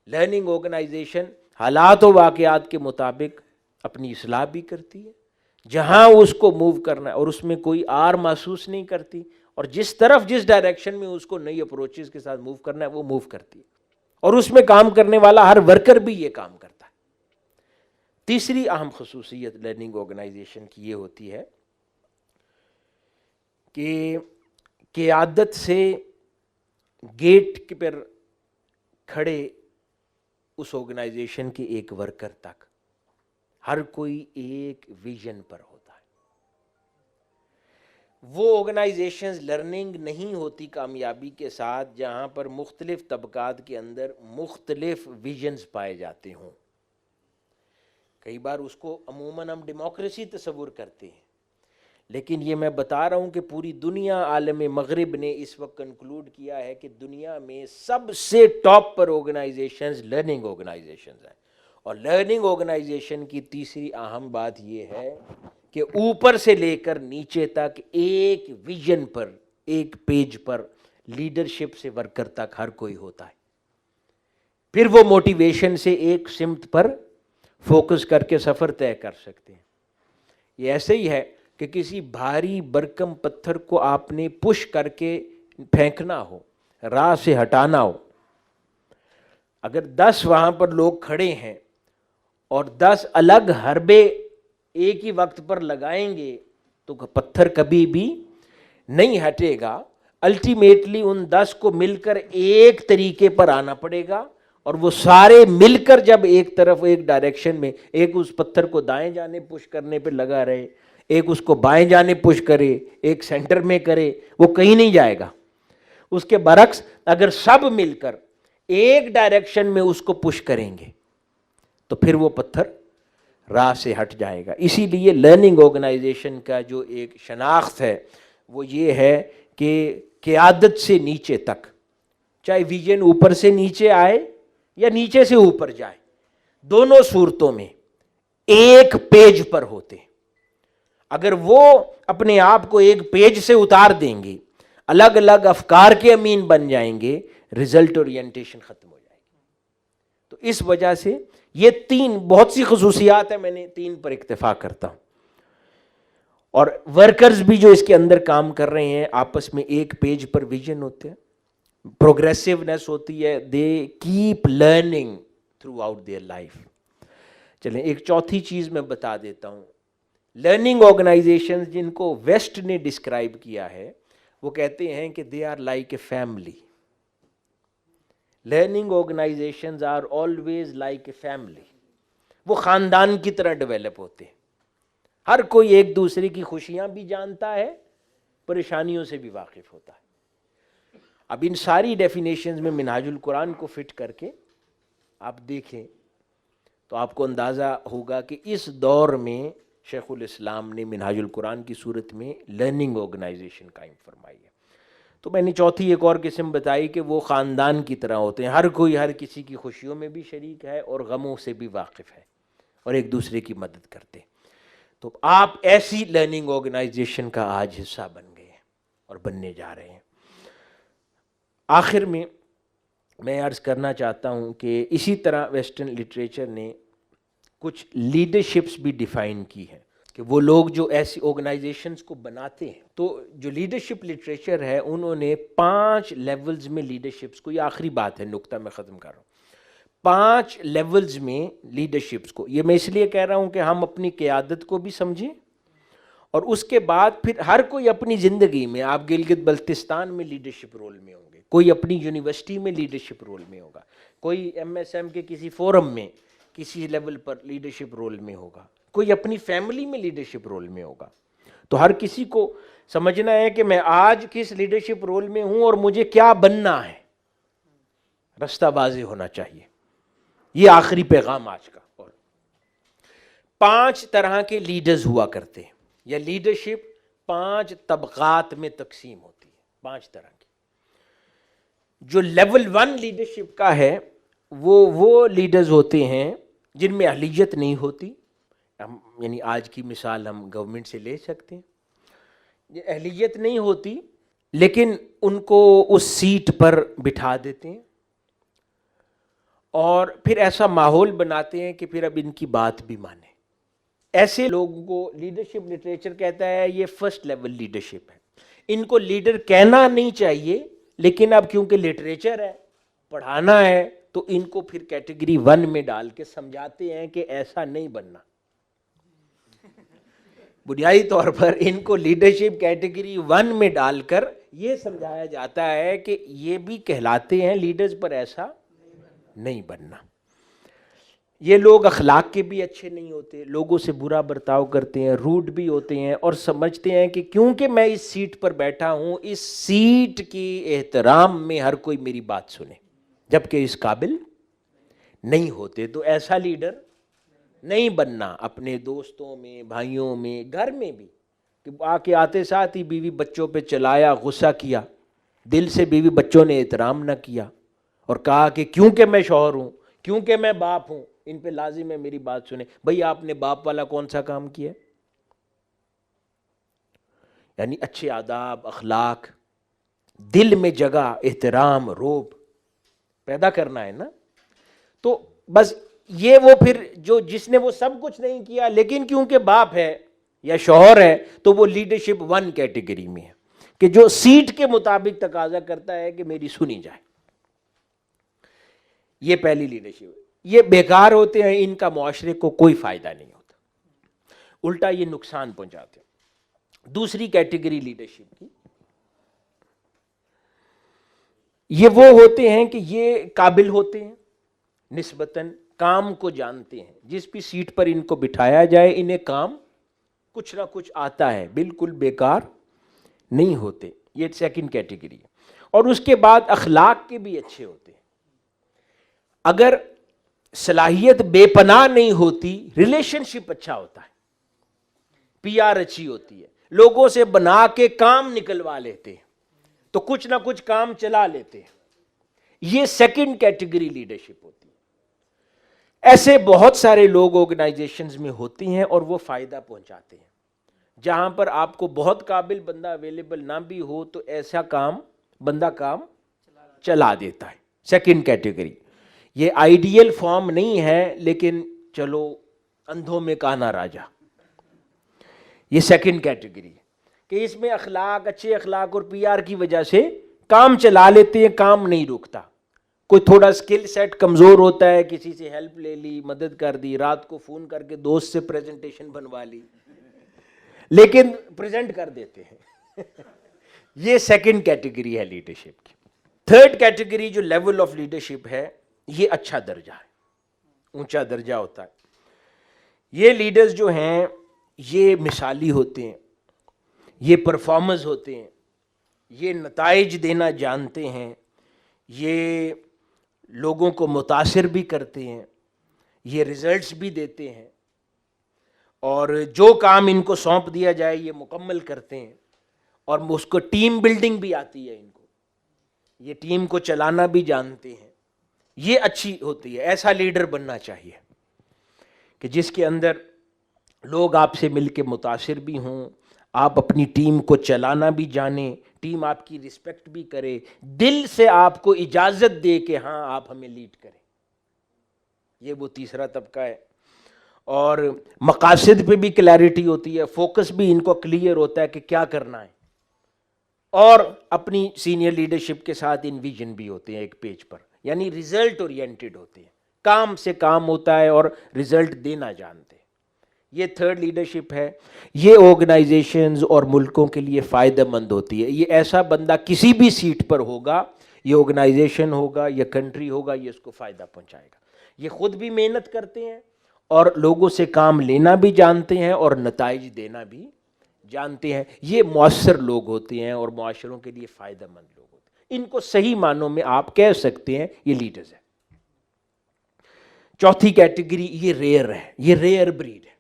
لرننگ آرگنائزیشن حالات و واقعات کے مطابق اپنی اصلاح بھی کرتی ہے جہاں اس کو موو کرنا ہے، اور اس میں کوئی آر محسوس نہیں کرتی، اور جس طرف جس ڈائریکشن میں اس کو نئی اپروچز کے ساتھ موو کرنا ہے وہ موو کرتی ہے، اور اس میں کام کرنے والا ہر ورکر بھی یہ کام کرتا ہے. تیسری اہم خصوصیت لرننگ آرگنائزیشن کی یہ ہوتی ہے کہ قیادت سے گیٹ پر کھڑے اس آرگنائزیشن کے ایک ورکر تک ہر کوئی ایک ویژن پر ہوتا ہے. وہ آرگنائزیشنز لرننگ نہیں ہوتی کامیابی کے ساتھ جہاں پر مختلف طبقات کے اندر مختلف ویژنز پائے جاتے ہوں. کئی بار اس کو عموماً ہم ڈیموکریسی تصور کرتے ہیں، لیکن یہ میں بتا رہا ہوں کہ پوری دنیا، عالم مغرب نے اس وقت کنکلوڈ کیا ہے کہ دنیا میں سب سے ٹاپ پر آرگنائزیشنز لرننگ آرگنائزیشنز ہیں. اور لرننگ آرگنائزیشن کی تیسری اہم بات یہ ہے کہ اوپر سے لے کر نیچے تک ایک ویژن پر، ایک پیج پر لیڈرشپ سے ورکر تک ہر کوئی ہوتا ہے. پھر وہ موٹیویشن سے ایک سمت پر فوکس کر کے سفر طے کر سکتے ہیں. یہ ایسے ہی ہے کہ کسی بھاری برکم پتھر کو آپ نے پش کر کے پھینکنا ہو، راہ سے ہٹانا ہو، اگر 10 وہاں پر لوگ کھڑے ہیں اور 10 الگ حربے ایک ہی وقت پر لگائیں گے تو پتھر کبھی بھی نہیں ہٹے گا. الٹیمیٹلی ان 10 کو مل کر ایک طریقے پر آنا پڑے گا، اور وہ سارے مل کر جب ایک طرف ایک ڈائریکشن میں، ایک اس پتھر کو دائیں جانے پش کرنے پہ لگا رہے، ایک اس کو بائیں جانے پش کرے، ایک سینٹر میں کرے، وہ کہیں نہیں جائے گا. اس کے برعکس اگر سب مل کر ایک ڈائریکشن میں اس کو پش کریں گے تو پھر وہ پتھر راہ سے ہٹ جائے گا. اسی لیے لرننگ آرگنائزیشن کا جو ایک شناخت ہے وہ یہ ہے کہ قیادت سے نیچے تک، چاہے ویژن اوپر سے نیچے آئے یا نیچے سے اوپر جائے، دونوں صورتوں میں ایک پیج پر ہوتے. اگر وہ اپنے آپ کو ایک پیج سے اتار دیں گے، الگ الگ افکار کے امین بن جائیں گے، رزلٹ اورینٹیشن ختم ہو جائے گی. تو اس وجہ سے یہ 3 بہت سی خصوصیات ہیں، میں نے 3 پر اکتفا کرتا ہوں. اور ورکرز بھی جو اس کے اندر کام کر رہے ہیں آپس میں ایک پیج پر ویژن ہوتے ہیں، پروگریسونیس ہوتی ہے، they keep learning through out there life. چلیں ایک چوتھی چیز میں بتا دیتا ہوں. لرننگ آرگنائزیشن جن کو ویسٹ نے ڈسکرائب کیا ہے وہ کہتے ہیں کہ they are like a family. Learning organizations are always like a family. وہ خاندان کی طرح ڈیولپ ہوتے ہیں، ہر کوئی ایک دوسرے کی خوشیاں بھی جانتا ہے، پریشانیوں سے بھی واقف ہوتا ہے. اب ان ساری ڈیفینیشنز میں منہاج القرآن کو فٹ کر کے آپ دیکھیں تو آپ کو اندازہ ہوگا کہ اس دور میں شیخ الاسلام نے منہاج القرآن کی صورت میں لرننگ آرگنائزیشن قائم فرمائی ہے. تو میں نے چوتھی ایک اور قسم بتائی کہ وہ خاندان کی طرح ہوتے ہیں، ہر کوئی ہر کسی کی خوشیوں میں بھی شریک ہے اور غموں سے بھی واقف ہے اور ایک دوسرے کی مدد کرتے ہیں. تو آپ ایسی لرننگ آرگنائزیشن کا آج حصہ بن گئے ہیں اور بننے جا رہے ہیں. آخر میں عرض کرنا چاہتا ہوں کہ اسی طرح ویسٹرن لٹریچر نے کچھ لیڈرشپس بھی ڈیفائن کی ہیں کہ وہ لوگ جو ایسی آرگنائزیشنز کو بناتے ہیں. تو جو لیڈرشپ لٹریچر ہے انہوں نے 5 لیولز میں لیڈرشپس کو، یہ آخری بات ہے، نقطہ میں ختم کر رہا ہوں، 5 لیولز میں لیڈرشپس کو. یہ میں اس لیے کہہ رہا ہوں کہ ہم اپنی قیادت کو بھی سمجھیں، اور اس کے بعد پھر ہر کوئی اپنی زندگی میں، آپ گلگت بلتستان میں لیڈرشپ رول میں ہوں گے، کوئی اپنی یونیورسٹی میں لیڈرشپ رول میں ہوگا، کوئی MSM کے کسی فورم میں کسی لیول پر لیڈرشپ رول میں ہوگا، کوئی اپنی فیملی میں لیڈرشپ رول میں ہوگا. تو ہر کسی کو سمجھنا ہے کہ میں آج کس لیڈرشپ رول میں ہوں اور مجھے کیا بننا ہے، راستہ واضح ہونا چاہیے. یہ آخری پیغام آج کا. اور 5 طرح کے لیڈرز ہوا کرتے ہیں، یا لیڈرشپ 5 طبقات میں تقسیم ہوتی ہے، 5 طرح کی. جو لیول 1 لیڈرشپ کا ہے وہ لیڈرز ہوتے ہیں جن میں اہلیت نہیں ہوتی. یعنی آج کی مثال ہم گورنمنٹ سے لے سکتے ہیں، یہ اہلیت نہیں ہوتی لیکن ان کو اس سیٹ پر بٹھا دیتے ہیں اور پھر ایسا ماحول بناتے ہیں کہ پھر اب ان کی بات بھی مانیں. ایسے لوگوں کو لیڈرشپ لٹریچر کہتا ہے یہ فرسٹ لیول لیڈرشپ ہے. ان کو لیڈر کہنا نہیں چاہیے، لیکن اب کیونکہ لٹریچر ہے، پڑھانا ہے، تو ان کو پھر کیٹیگری 1 میں ڈال کے سمجھاتے ہیں کہ ایسا نہیں بننا. بنیادی طور پر ان کو لیڈرشپ کیٹیگری 1 میں ڈال کر یہ سمجھایا جاتا ہے کہ یہ بھی کہلاتے ہیں لیڈرز، پر ایسا نہیں بننا. یہ لوگ اخلاق کے بھی اچھے نہیں ہوتے، لوگوں سے برا برتاؤ کرتے ہیں، روڈ بھی ہوتے ہیں، اور سمجھتے ہیں کہ کیونکہ میں اس سیٹ پر بیٹھا ہوں، اس سیٹ کی احترام میں ہر کوئی میری بات سنے، جبکہ اس قابل نہیں ہوتے. تو ایسا لیڈر نہیں بننا. اپنے دوستوں میں، بھائیوں میں، گھر میں بھی، کہ آ کے آتے ساتھ ہی بیوی بچوں پہ چلایا، غصہ کیا، دل سے بیوی بچوں نے احترام نہ کیا اور کہا کہ کیونکہ میں شوہر ہوں، کیونکہ میں باپ ہوں، ان پہ لازم ہے میری بات سنیں. بھئی آپ نے باپ والا کون سا کام کیا؟ یعنی اچھے آداب، اخلاق، دل میں جگہ، احترام، روب پیدا کرنا ہے نا. تو بس یہ وہ پھر جس نے وہ سب کچھ نہیں کیا لیکن کیونکہ باپ ہے یا شوہر ہے تو وہ لیڈرشپ 1 کیٹیگری میں ہے. کہ جو سیٹ کے مطابق تقاضا کرتا ہے کہ میری سنی جائے. یہ پہلی لیڈرشپ ہے. یہ بیکار ہوتے ہیں, ان کا معاشرے کو کوئی فائدہ نہیں ہوتا, الٹا یہ نقصان پہنچاتے ہیں. دوسری کیٹیگری لیڈرشپ کی, یہ وہ ہوتے ہیں کہ یہ قابل ہوتے ہیں, نسبتاً کام کو جانتے ہیں, جس بھی سیٹ پر ان کو بٹھایا جائے انہیں کام کچھ نہ کچھ آتا ہے, بالکل بیکار نہیں ہوتے. یہ سیکنڈ کیٹیگری ہے. اور اس کے بعد اخلاق کے بھی اچھے ہوتے ہیں. اگر صلاحیت بے پناہ نہیں ہوتی, ریلیشن شپ اچھا ہوتا ہے, پی آر اچھی ہوتی ہے, لوگوں سے بنا کے کام نکلوا لیتے ہیں, تو کچھ نہ کچھ کام چلا لیتے ہیں. یہ سیکنڈ کیٹیگری لیڈرشپ ہوتی ہے. ایسے بہت سارے لوگ آرگنائزیشنز میں ہوتے ہیں اور وہ فائدہ پہنچاتے ہیں. جہاں پر آپ کو بہت قابل بندہ اویلیبل نہ بھی ہو تو ایسا بندہ کام چلا دیتا ہے. سیکنڈ کیٹیگری, یہ آئیڈیل فارم نہیں ہے, لیکن چلو اندھوں میں کانا راجا, یہ سیکنڈ کیٹیگری ہے کہ اس میں اخلاق, اچھے اخلاق اور پی آر کی وجہ سے کام چلا لیتے ہیں, کام نہیں رکتا. کوئی تھوڑا سکل سیٹ کمزور ہوتا ہے, کسی سے ہیلپ لے لی, مدد کر دی, رات کو فون کر کے دوست سے پریزنٹیشن بنوا لی, لیکن پریزنٹ کر دیتے ہیں. یہ سیکنڈ کیٹیگری ہے لیڈرشپ کی. تھرڈ کیٹیگری جو لیول آف لیڈرشپ ہے, یہ اچھا درجہ ہے, اونچا درجہ ہوتا ہے. یہ لیڈرز جو ہیں یہ مثالی ہوتے ہیں, یہ پرفارمرز ہوتے ہیں, یہ نتائج دینا جانتے ہیں, یہ لوگوں کو متاثر بھی کرتے ہیں, یہ ریزلٹس بھی دیتے ہیں, اور جو کام ان کو سونپ دیا جائے یہ مکمل کرتے ہیں, اور اس کو ٹیم بلڈنگ بھی آتی ہے ان کو, یہ ٹیم کو چلانا بھی جانتے ہیں. یہ اچھی ہوتی ہے. ایسا لیڈر بننا چاہیے کہ جس کے اندر لوگ آپ سے مل کے متاثر بھی ہوں, آپ اپنی ٹیم کو چلانا بھی جانیں, ٹیم آپ کی رسپیکٹ بھی کرے, دل سے آپ کو اجازت دے کہ ہاں آپ ہمیں لیڈ کریں. یہ وہ تیسرا طبقہ ہے. اور مقاصد پہ بھی کلیئرٹی ہوتی ہے, فوکس بھی ان کو کلیئر ہوتا ہے کہ کیا کرنا ہے, اور اپنی سینئر لیڈرشپ کے ساتھ ان ویژن بھی ہوتے ہیں ایک پیج پر, یعنی ریزلٹ اورینٹڈ ہوتے ہیں, کام سے کام ہوتا ہے اور ریزلٹ دینا جانتے ہیں. یہ تھرڈ لیڈرشپ ہے. یہ آرگنائزیشنز اور ملکوں کے لیے فائدہ مند ہوتی ہے. یہ ایسا بندہ کسی بھی سیٹ پر ہوگا, یہ آرگنائزیشن ہوگا یا کنٹری ہوگا, یہ اس کو فائدہ پہنچائے گا. یہ خود بھی محنت کرتے ہیں اور لوگوں سے کام لینا بھی جانتے ہیں اور نتائج دینا بھی جانتے ہیں. یہ مؤثر لوگ ہوتے ہیں اور معاشروں کے لیے فائدہ مند لوگ ہوتے ہیں. ان کو صحیح معنوں میں آپ کہہ سکتے ہیں یہ لیڈرز ہیں. چوتھی کیٹیگری یہ ریئر ہے, یہ ریئر بریڈ ہے,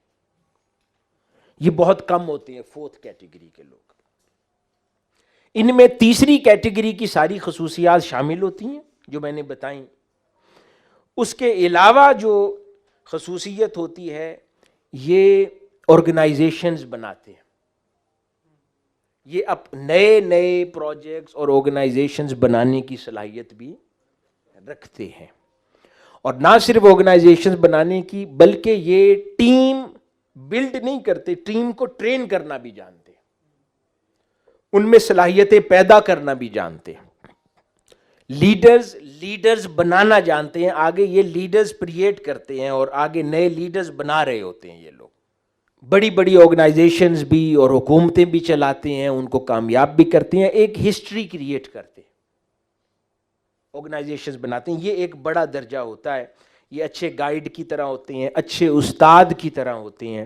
یہ بہت کم ہوتے ہیں. فورتھ کیٹیگری کے لوگ, ان میں تیسری کیٹیگری کی ساری خصوصیات شامل ہوتی ہیں جو میں نے بتائیں. اس کے علاوہ جو خصوصیت ہوتی ہے یہ آرگنائزیشنز بناتے ہیں. یہ اب نئے نئے پروجیکٹس اور آرگنائزیشنز بنانے کی صلاحیت بھی رکھتے ہیں. اور نہ صرف آرگنائزیشنز بنانے کی, بلکہ یہ ٹیم بلڈ نہیں کرتے, ٹیم کو ٹرین کرنا بھی جانتے ہیں, ان میں صلاحیتیں پیدا کرنا بھی جانتے ہیں. لیڈرز بنانا جانتے ہیں, آگے یہ لیڈرز کریٹ کرتے ہیں اور آگے نئے لیڈرز بنا رہے ہوتے ہیں. یہ لوگ بڑی بڑی آرگنائزیشنز بھی اور حکومتیں بھی چلاتے ہیں, ان کو کامیاب بھی کرتے ہیں, ایک ہسٹری کریٹ کرتے ہیں, آرگنائزیشنز بناتے ہیں. یہ ایک بڑا درجہ ہوتا ہے. یہ اچھے گائیڈ کی طرح ہوتے ہیں, اچھے استاد کی طرح ہوتے ہیں,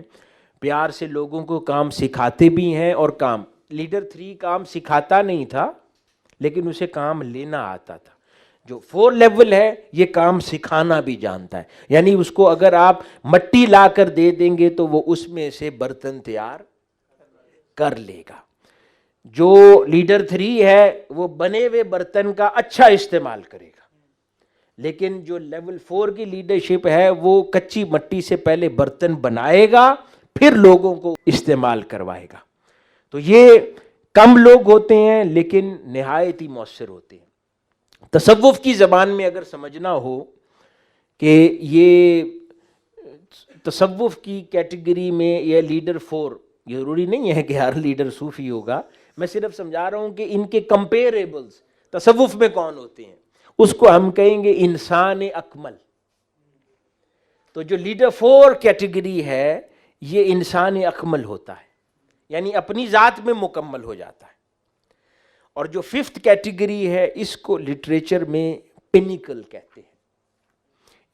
پیار سے لوگوں کو کام سکھاتے بھی ہیں. اور کام لیڈر 3 کام سکھاتا نہیں تھا, لیکن اسے کام لینا آتا تھا. جو 4 لیول ہے یہ کام سکھانا بھی جانتا ہے, یعنی اس کو اگر آپ مٹی لا کر دے دیں گے تو وہ اس میں سے برتن تیار کر لے گا. جو لیڈر 3 ہے وہ بنے ہوئے برتن کا اچھا استعمال کرے گا, لیکن جو لیول 4 کی لیڈرشپ ہے وہ کچی مٹی سے پہلے برتن بنائے گا پھر لوگوں کو استعمال کروائے گا. تو یہ کم لوگ ہوتے ہیں لیکن نہایت ہی مؤثر ہوتے ہیں. تصوف کی زبان میں اگر سمجھنا ہو کہ یہ تصوف کی کیٹیگری میں یہ لیڈر 4, ضروری نہیں ہے کہ ہر لیڈر صوفی ہوگا, میں صرف سمجھا رہا ہوں کہ ان کے کمپیریبلز تصوف میں کون ہوتے ہیں، اس کو ہم کہیں گے انسان اکمل. تو جو لیڈر 4 کیٹیگری ہے یہ انسان اکمل ہوتا ہے، یعنی اپنی ذات میں مکمل ہو جاتا ہے. اور جو 5th کیٹیگری ہے اس کو لٹریچر میں پینیکل کہتے ہیں.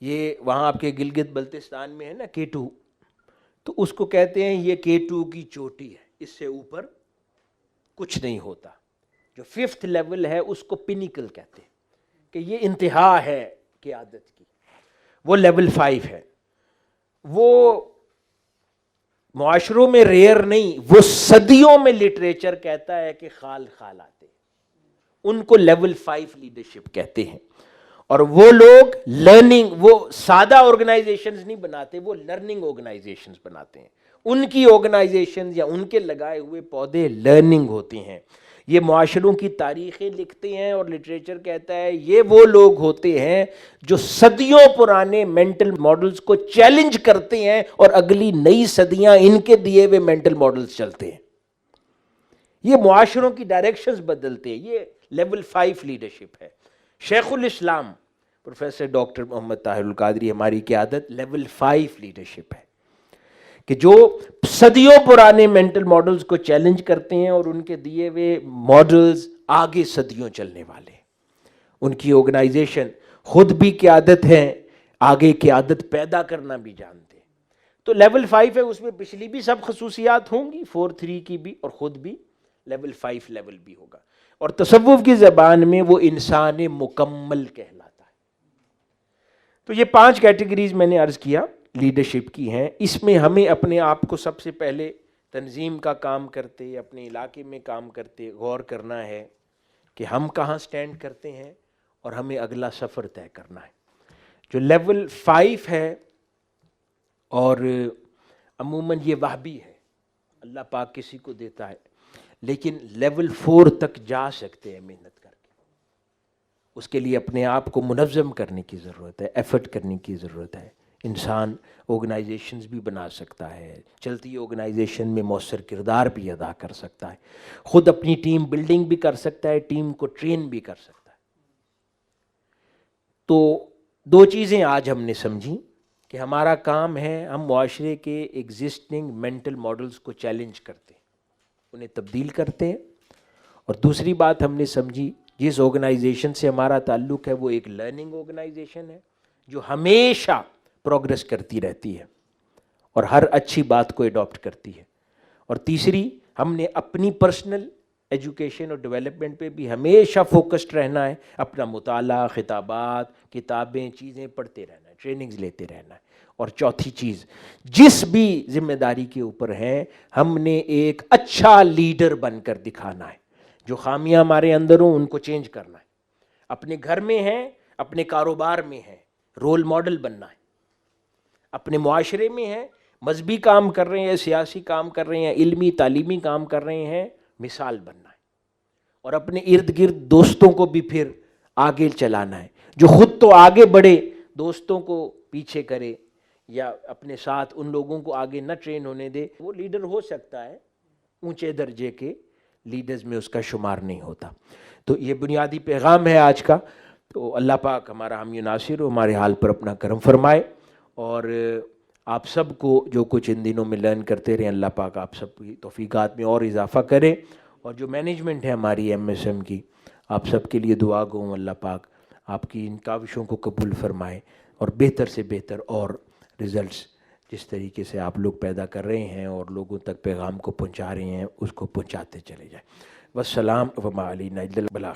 یہ وہاں آپ کے گلگت بلتستان میں ہے نا K2، تو اس کو کہتے ہیں یہ K2 کی چوٹی ہے، اس سے اوپر کچھ نہیں ہوتا. جو 5th لیول ہے اس کو پینیکل کہتے ہیں کہ یہ انتہا ہے قیادت کی. وہ لیول 5 ہے. وہ معاشروں میں ریئر نہیں، وہ صدیوں میں لٹریچر کہتا ہے کہ خال خال آتے ہیں. ان کو لیول 5 لیڈرشپ کہتے ہیں. اور وہ لوگ لرننگ، وہ سادہ آرگنائزیشنز نہیں بناتے، وہ لرننگ آرگنائزیشنز بناتے ہیں. ان کی آرگنائزیشنز یا ان کے لگائے ہوئے پودے لرننگ ہوتے ہیں. یہ معاشروں کی تاریخیں لکھتے ہیں اور لٹریچر کہتا ہے یہ وہ لوگ ہوتے ہیں جو صدیوں پرانے مینٹل ماڈلز کو چیلنج کرتے ہیں اور اگلی نئی صدیاں ان کے دیے ہوئے مینٹل ماڈلز چلتے ہیں. یہ معاشروں کی ڈائریکشنز بدلتے ہیں. یہ لیول 5 لیڈرشپ ہے. شیخ الاسلام پروفیسر ڈاکٹر محمد طاہر القادری ہماری قیادت لیول 5 لیڈرشپ ہے کہ جو صدیوں پرانے مینٹل ماڈلز کو چیلنج کرتے ہیں اور ان کے دیے ہوئے ماڈلز آگے صدیوں چلنے والے. ان کی آرگنائزیشن خود بھی قیادت ہے، آگے قیادت پیدا کرنا بھی جانتے. تو لیول 5 ہے، اس میں پچھلی بھی سب خصوصیات ہوں گی، 4-3 کی بھی، اور خود بھی لیول 5 لیول بھی ہوگا. اور تصوف کی زبان میں وہ انسان مکمل کہلاتا ہے. تو یہ 5 کیٹیگریز میں نے عرض کیا لیڈرشپ کی ہیں. اس میں ہمیں اپنے آپ کو سب سے پہلے تنظیم کا کام کرتے، اپنے علاقے میں کام کرتے غور کرنا ہے کہ ہم کہاں سٹینڈ کرتے ہیں اور ہمیں اگلا سفر طے کرنا ہے. جو لیول 5 ہے اور عموماً یہ وہبی ہے، اللہ پاک کسی کو دیتا ہے، لیکن لیول 4 تک جا سکتے ہیں محنت کر کے. اس کے لیے اپنے آپ کو منظم کرنے کی ضرورت ہے، ایفرٹ کرنے کی ضرورت ہے. انسان آرگنائزیشنز بھی بنا سکتا ہے، چلتی آرگنائزیشن میں مؤثر کردار بھی ادا کر سکتا ہے، خود اپنی ٹیم بلڈنگ بھی کر سکتا ہے، ٹیم کو ٹرین بھی کر سکتا ہے. تو 2 چیزیں آج ہم نے سمجھی کہ ہمارا کام ہے ہم معاشرے کے ایگزسٹنگ مینٹل ماڈلز کو چیلنج کرتے ہیں، انہیں تبدیل کرتے ہیں. اور دوسری بات ہم نے سمجھی جس آرگنائزیشن سے ہمارا تعلق ہے وہ ایک لرننگ آرگنائزیشن ہے جو ہمیشہ پروگریس کرتی رہتی ہے اور ہر اچھی بات کو اڈاپٹ کرتی ہے. اور تیسری، ہم نے اپنی پرسنل ایجوکیشن اور ڈیولپمنٹ پہ بھی ہمیشہ فوکسڈ رہنا ہے، اپنا مطالعہ، خطابات، کتابیں، چیزیں پڑھتے رہنا ہے، ٹریننگز لیتے رہنا ہے. اور چوتھی چیز، جس بھی ذمہ داری کے اوپر ہے ہم نے ایک اچھا لیڈر بن کر دکھانا ہے. جو خامیاں ہمارے اندر ہوں ان کو چینج کرنا ہے. اپنے گھر میں ہیں، اپنے کاروبار میں ہیں، رول ماڈل بننا ہے. اپنے معاشرے میں ہیں، مذہبی کام کر رہے ہیں، سیاسی کام کر رہے ہیں، علمی تعلیمی کام کر رہے ہیں، مثال بننا ہے. اور اپنے ارد گرد دوستوں کو بھی پھر آگے چلانا ہے. جو خود تو آگے بڑھے، دوستوں کو پیچھے کرے یا اپنے ساتھ ان لوگوں کو آگے نہ ٹرین ہونے دے، وہ لیڈر ہو سکتا ہے، اونچے درجے کے لیڈرز میں اس کا شمار نہیں ہوتا. تو یہ بنیادی پیغام ہے آج کا. تو اللہ پاک ہمارا حامی و ناصر ہو، ہمارے حال پر اپنا کرم فرمائے، اور آپ سب کو جو کچھ ان دنوں میں لرن کرتے رہیں اللہ پاک آپ سب کی توفیقات میں اور اضافہ کرے. اور جو مینجمنٹ ہے ہماری MSM کی، آپ سب کے لیے دعا گو ہوں، اللہ پاک آپ کی ان کاوشوں کو قبول فرمائے اور بہتر سے بہتر اور رزلٹس جس طریقے سے آپ لوگ پیدا کر رہے ہیں اور لوگوں تک پیغام کو پہنچا رہے ہیں اس کو پہنچاتے چلے جائیں. والسلام وما علینا الا البلاغ.